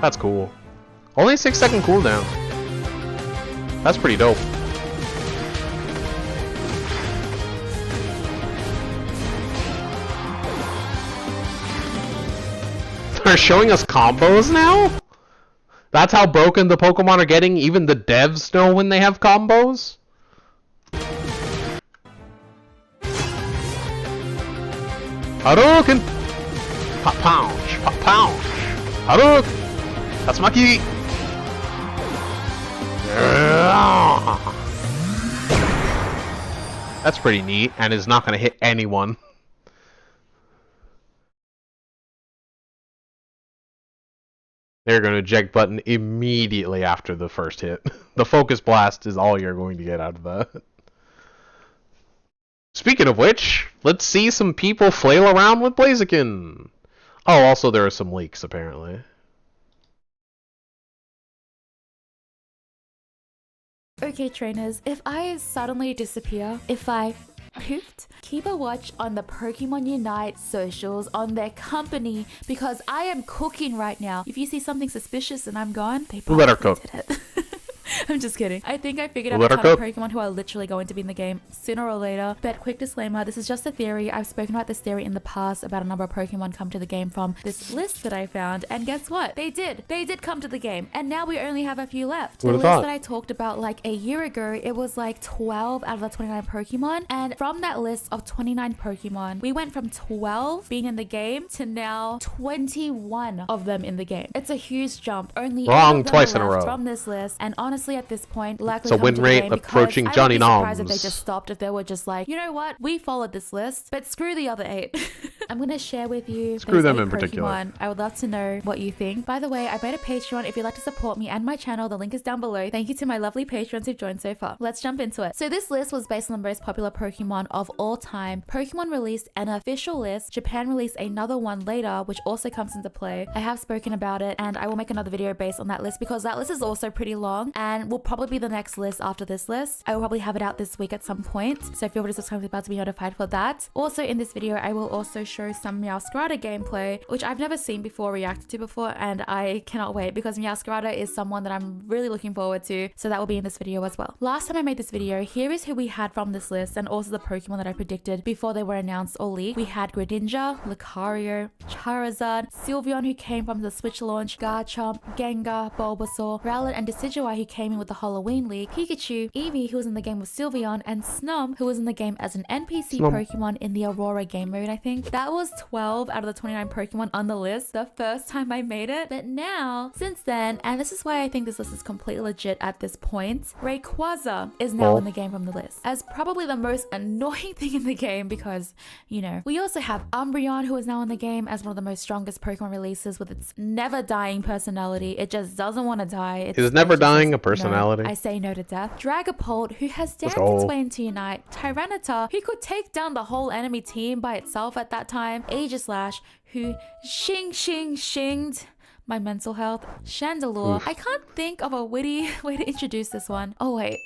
That's cool. Only a 6-second cooldown. That's pretty dope. They're showing us combos now? That's how broken the Pokemon are getting? Even the devs know when they have combos? Hadouken! Pa-pounce! Pa-pounce! Hadouken! Tatsumaki! That's pretty neat, and is not going to hit anyone. They're going to eject button immediately after the first hit. The focus blast is all you're going to get out of that. Speaking of which, let's see some people flail around with Blaziken. Oh, also there are some leaks apparently. Okay, trainers, if I suddenly disappear, if I poofed, keep a watch on the Pokemon Unite socials on their company because I am cooking right now. If you see something suspicious and I'm gone, they We'll let her cook. did it. I'm just kidding. I think I figured out Let a her ton of cook. Pokemon who are literally going to be in the game sooner or later. But quick disclaimer, this is just a theory. I've spoken about this theory in the past about a number of Pokemon come to the game from this list that I found. And guess what? They did. They did come to the game. And now we only have a few left. The list that I talked about like a year ago, it was like 12 out of the 29 Pokemon. And from that list of 29 Pokemon, we went from 12 being in the game to now 21 of them in the game. It's a huge jump. Only Wrong twice in a row. From this list. And honestly, at this point, likely it's a win rate approaching Johnny Noms. I would be surprised if they just stopped, if they were just like, you know what, we followed this list, but screw the other 8. I'm gonna share with you screw them in Pokemon. particular. I would love to know what you think. By the way, I made a Patreon. If you'd like to support me and my channel, the link is down below. Thank you to my lovely patrons who've joined so far. Let's jump into it. So this list was based on the most popular Pokemon of all time. Pokemon released an official list. Japan released another one later, which also comes into play. I have spoken about it, and I will make another video based on that list because that list is also pretty long and will probably be the next list after this list. I will probably have it out this week at some point. So if you're already subscribed, about to be notified for that. Also in this video, I will also show some Meowscarada gameplay, which I've never seen before, reacted to before, and I cannot wait because Meowscarada is someone that I'm really looking forward to. So that will be in this video as well. Last time I made this video, here is who we had from this list and also the Pokemon that I predicted before they were announced or leaked. We had Greninja, Lucario, Charizard, Sylveon who came from the Switch launch, Garchomp, Gengar, Bulbasaur, Rowlet and Decidueye who came in with the Halloween leak, Pikachu, Eevee who was in the game with Sylveon, and Snom who was in the game as an NPC Pokemon in the Aurora game mode, I think. That was 12 out of the 29 Pokemon on the list the first time I made it. But now, since then, and this is why I think this list is completely legit at this point, Rayquaza is now in the game from the list as probably the most annoying thing in the game because, you know, we also have Umbreon who is now in the game as one of the most strongest Pokemon releases with its never dying personality. It just doesn't want to die. Is never dying a personality? No, I say no to death. Dragapult who has danced its way into Unite. Tyranitar who could take down the whole enemy team by itself at that time. Aegislash who shinged my mental health. Chandelure. Oof. I can't think of a witty way to introduce this one. Oh wait,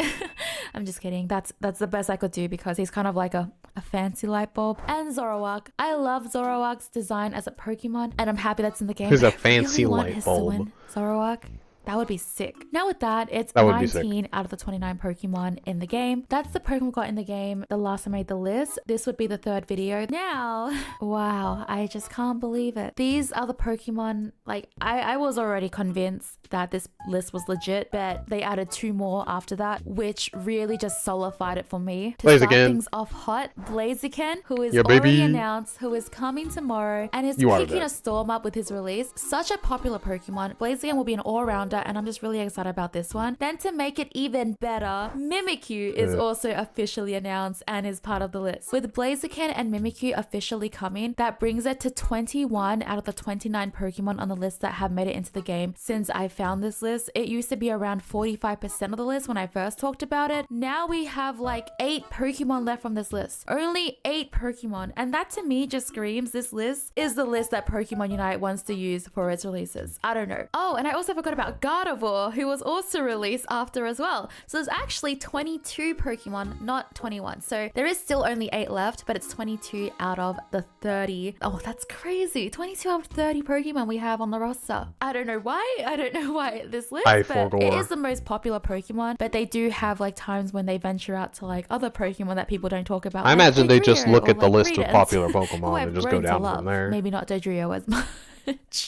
I'm just kidding. That's the best I could do because he's kind of like a fancy light bulb. And Zoroark. I love Zoroark's design as a Pokemon, and I'm happy that's in the game. He's a fancy light bulb. Zoroark. That would be sick. Now with that, it's 19 out of the 29 Pokemon in the game. That's the Pokemon we got in the game the last time I made the list. This would be the third video. Now, wow, I just can't believe it. These are the Pokemon, like, I was already convinced that this list was legit, but they added 2 more after that, which really just solidified it for me. To start things off hot, Blaziken, who is already announced, who is coming tomorrow, and is kicking a storm up with his release. Such a popular Pokemon. Blaziken will be an all-rounder, and I'm just really excited about this one. Then to make it even better, Mimikyu is also officially announced and is part of the list. With Blaziken and Mimikyu officially coming, that brings it to 21 out of the 29 Pokemon on the list that have made it into the game since I found this list. It used to be around 45% of the list when I first talked about it. Now we have like 8 Pokemon left from this list. Only 8 Pokemon, and that to me just screams this list is the list that Pokemon Unite wants to use for its releases. I don't know. Oh, and I also forgot about Gardevoir, who was also released after as well. So there's actually 22 Pokemon, not 21. So there is still only 8 left, but it's 22 out of the 30. Oh, that's crazy. 22 out of 30 Pokemon we have on the roster. I don't know why. I don't know why this list, but it is the most popular Pokemon. But they do have like times when they venture out to like other Pokemon that people don't talk about. I imagine they just look at the list of popular Pokemon Pokemon and just go down from there. Maybe not Dodrio as much.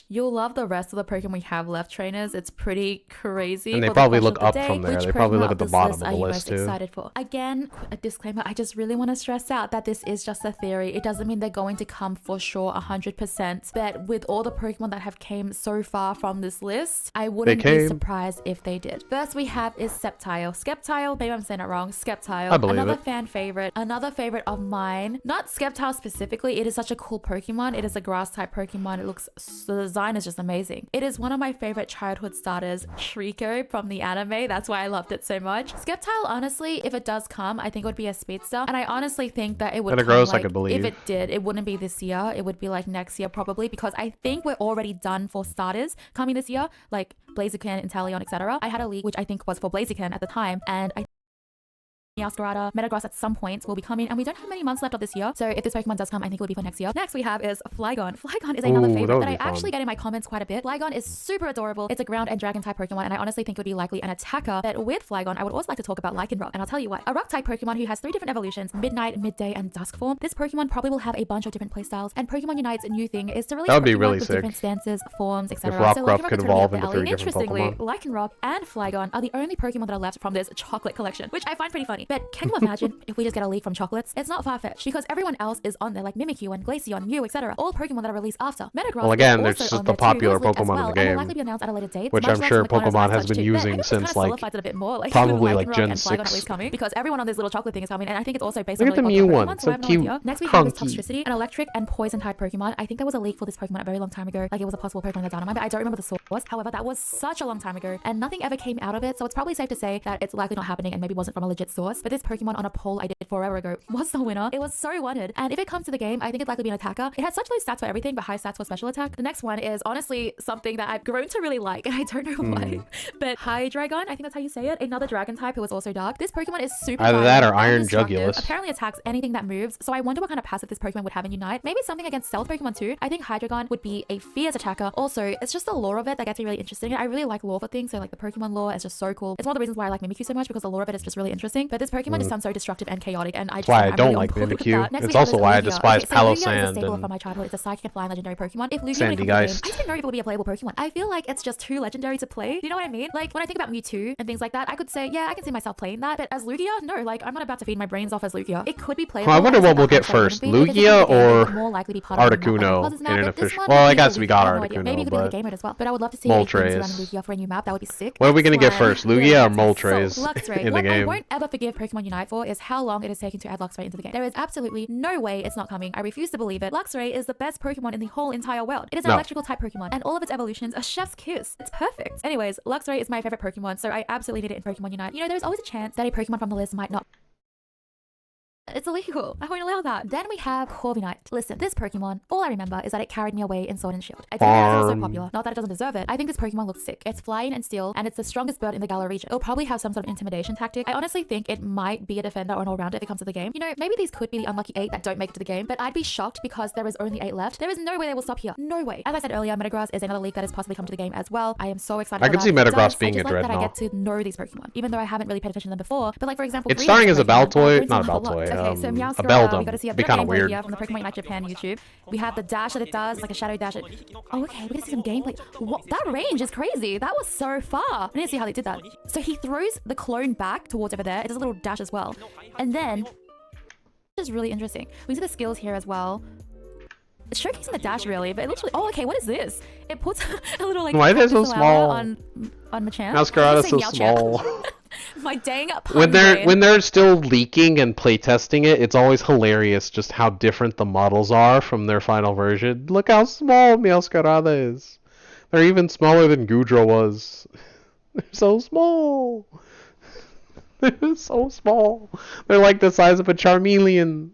You'll love the rest of the Pokemon we have left, trainers. It's pretty crazy. And they probably look up from there. They probably look at the bottom of the list too. Excited for? Again, a disclaimer. I just really want to stress out that this is just a theory. It doesn't mean they're going to come for sure 100%. But with all the Pokemon that have came so far from this list, I wouldn't be surprised if they did. First we have is Sceptile. Skeptile, maybe I'm saying it wrong. Skeptile. I believe another fan favorite. Another favorite of mine. Not Skeptile specifically. It is such a cool Pokemon. It is a grass type Pokemon. It looks, the design is just amazing. It is one of my favorite childhood starters, Shriko from the anime. That's why I loved it so much. Skeptile, honestly, if it does come, I think it would be a speedster. And I honestly think that it would come, like, I could believe. If it did, it wouldn't be this year. It would be like next year probably, because I think we're already done for starters coming this year, like Blaziken, Inteleon, etc. I had a leak which I think was for Blaziken at the time, and I Meowscarada, Metagross at some point will be coming, and we don't have many months left of this year, so if this Pokemon does come, I think it will be for next year. Next we have is Flygon. Flygon is another favorite that I actually get in my comments quite a bit. Flygon is super adorable. It's a ground and dragon type Pokemon, and I honestly think it would be likely an attacker. But with Flygon, I would also like to talk about Lycanroc, and I'll tell you what. A rock type Pokemon who has 3 different evolutions, Midnight, Midday, and Dusk form. This Pokemon probably will have a bunch of different playstyles, and Pokemon Unite's new thing is to release Pokemon with different stances, forms, etc. So Lycanroc could evolve into 3 different Pokemon. Interestingly, Lycanroc and Flygon are the only Pokemon that are left from this chocolate collection, which I find pretty funny. But can you imagine if we just get a leak from chocolates? It's not far-fetched because everyone else is on there, like Mimikyu and Glaceon, Mew, etc. All Pokemon that are released after. Metagross well, again, there's also just the popular Pokemon in the game, likely be announced at a later date, which I'm sure Pokemon has been using since like probably like Gen 6. Coming because everyone on this little chocolate thing is coming, and I think it's also based on the Mew one. So cute. Next we have this Toxtricity, an electric and poison type Pokemon. I think there was a leak for this Pokemon a very long time ago. Like it was a possible Pokemon Dynamite, but I don't remember the source. However, that was such a long time ago, and nothing ever came out of it. So it's probably safe to say that it's likely not happening and maybe wasn't from a legit source. But this Pokemon on a poll I did forever ago was the winner. It was so wanted, and if it comes to the game, I think it'd likely be an attacker. It has such low stats for everything, but high stats for special attack. The next one is honestly something that I've grown to really like, and I don't know why. But Hydreigon, I think that's how you say it. Another dragon type who was also dark. This Pokemon is super either that or Iron Jugulus. Apparently attacks anything that moves, so I wonder what kind of passive this Pokemon would have in Unite. Maybe something against stealth Pokemon too. I think Hydreigon would be a fierce attacker. Also, it's just the lore of it that gets me really interested. I really like lore for things, so like the Pokemon lore is just so cool. It's one of the reasons why I like Mimikyu so much, because the lore of it is just really interesting. But this Pokemon just sounds so destructive and chaotic, and I just why I don't like Mimikyu. It's also why I despise Palossand and from my childhood. It's a psychic and flying legendary Pokemon. If Lugia would come to the game, I didn't know if it would be a playable Pokemon. I feel like it's just too legendary to play. Do you know what I mean? Like when I think about Mewtwo and things like that, I could say, yeah, I can see myself playing that. But as Lugia, no, like I'm not about to feed my brains off as Lugia. It could be playable. I wonder what we'll get first, Lugia or Articuno in an official. Well, I guess we got Articuno, maybe it could be the game mode as well. But I would love to see Lugia for a new map. That would be sick. What are we gonna get first, Lugia or Moltres in the game? What I won't ever forgive Pokemon Unite for is how long it has taken to add Luxray into the game. There is absolutely no way it's not coming. I refuse to believe it. Luxray is the best Pokemon in the whole entire world. It is an electrical type Pokemon, and all of its evolutions are chef's kiss. It's perfect. Anyways, Luxray is my favorite Pokemon, so I absolutely need it in Pokemon Unite. You know, there's always a chance that a Pokemon from the list might not. It's illegal. I won't allow that. Then we have Corviknight. Listen, this Pokemon, all I remember is that it carried me away in Sword and Shield. I think it was so popular. Not that it doesn't deserve it. I think this Pokemon looks sick. It's flying and steel, and it's the strongest bird in the Galar region. It'll probably have some sort of intimidation tactic. I honestly think it might be a defender or an all-rounder if it comes to the game. You know, maybe these could be the unlucky 8 that don't make it to the game, but I'd be shocked because there is only 8 left. There is no way they will stop here. No way. As I said earlier, Metagross is another leak that has possibly come to the game as well. I am so excited. I can see Metagross being a Dreadnought. I get to know these Pokemon, even though I haven't really paid attention to them before. But like for example, it's starting as a Baltoy, not a Baltoy. Okay, so Beldum. We got to see a bit of gameplay here from the Pokemon Unite Japan YouTube. We have the dash that it does, like a shadow dash. Oh, okay, we're gonna see some gameplay. What? That range is crazy. That was so far. I need to see how they did that. So he throws the clone back towards over there. It does a little dash as well. And then, this is really interesting. We see the skills here as well. It's showcasing the dash really, but it literally, oh, okay, what is this? It puts a little like, why are they so small? On Machamp. Meowscarada's so small. My dang when they're still leaking and playtesting it, it's always hilarious just how different the models are from their final version. Look how small Meowscarada is. They're even smaller than Goodra was. They're so small. They're so small. They're like the size of a Charmeleon.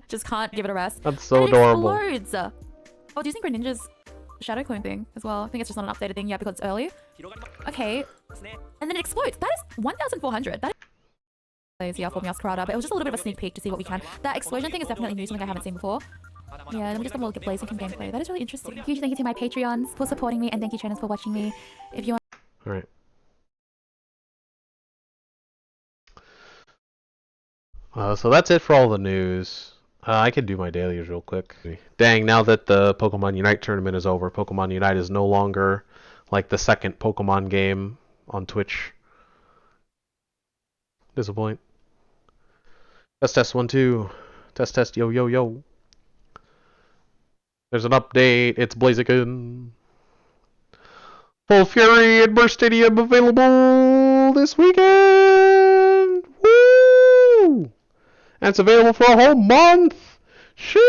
Just can't give it a rest. That's so adorable. Explodes. Oh, do you think Greninja's shadow clone thing as well? I think it's just not an updated thing yet because it's early. Okay. And then it explodes. That is 1,400. That is yeah, for Meowscarada, but it was just a little bit of a sneak peek to see what we can. That explosion thing is definitely new, something I haven't seen before. Yeah, let me just have a look at Blaziken gameplay. That is really interesting. Huge thank you to my Patreons for supporting me, and thank you trainers for watching me. If you want. Alright. So that's it for all the news. I could do my dailies real quick. Dang, now that the Pokemon Unite tournament is over, Pokemon Unite is no longer like the second Pokemon game on Twitch. Disappoint. Test 1 2. Test yo yo yo. There's an update. It's Blaziken. Full Fury and Burst Stadium available this weekend. Woo! And it's available for a whole month. Sheesh!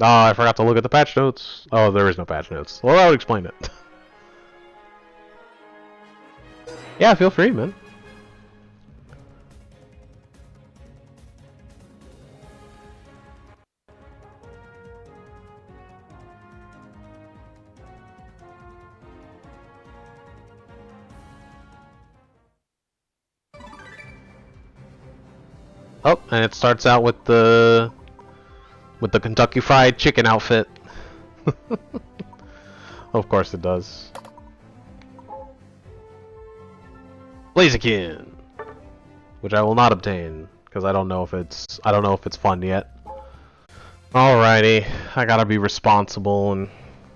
Oh, I forgot to look at the patch notes. Oh, there is no patch notes. Well, that would explain it. Yeah, feel free, man. Oh, and it starts out with the Kentucky Fried Chicken outfit. Of course it does. Blaziken, which I will not obtain because I don't know if it's fun yet. Alrighty, I gotta be responsible and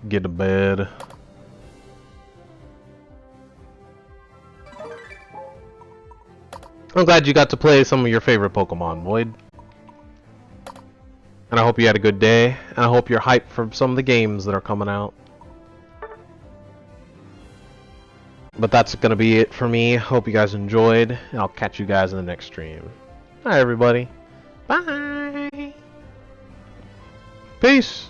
get to bed. I'm glad you got to play some of your favorite Pokemon, Void. And I hope you had a good day, and I hope you're hyped for some of the games that are coming out. But that's gonna be it for me. Hope you guys enjoyed, and I'll catch you guys in the next stream. Bye, everybody. Bye. Peace.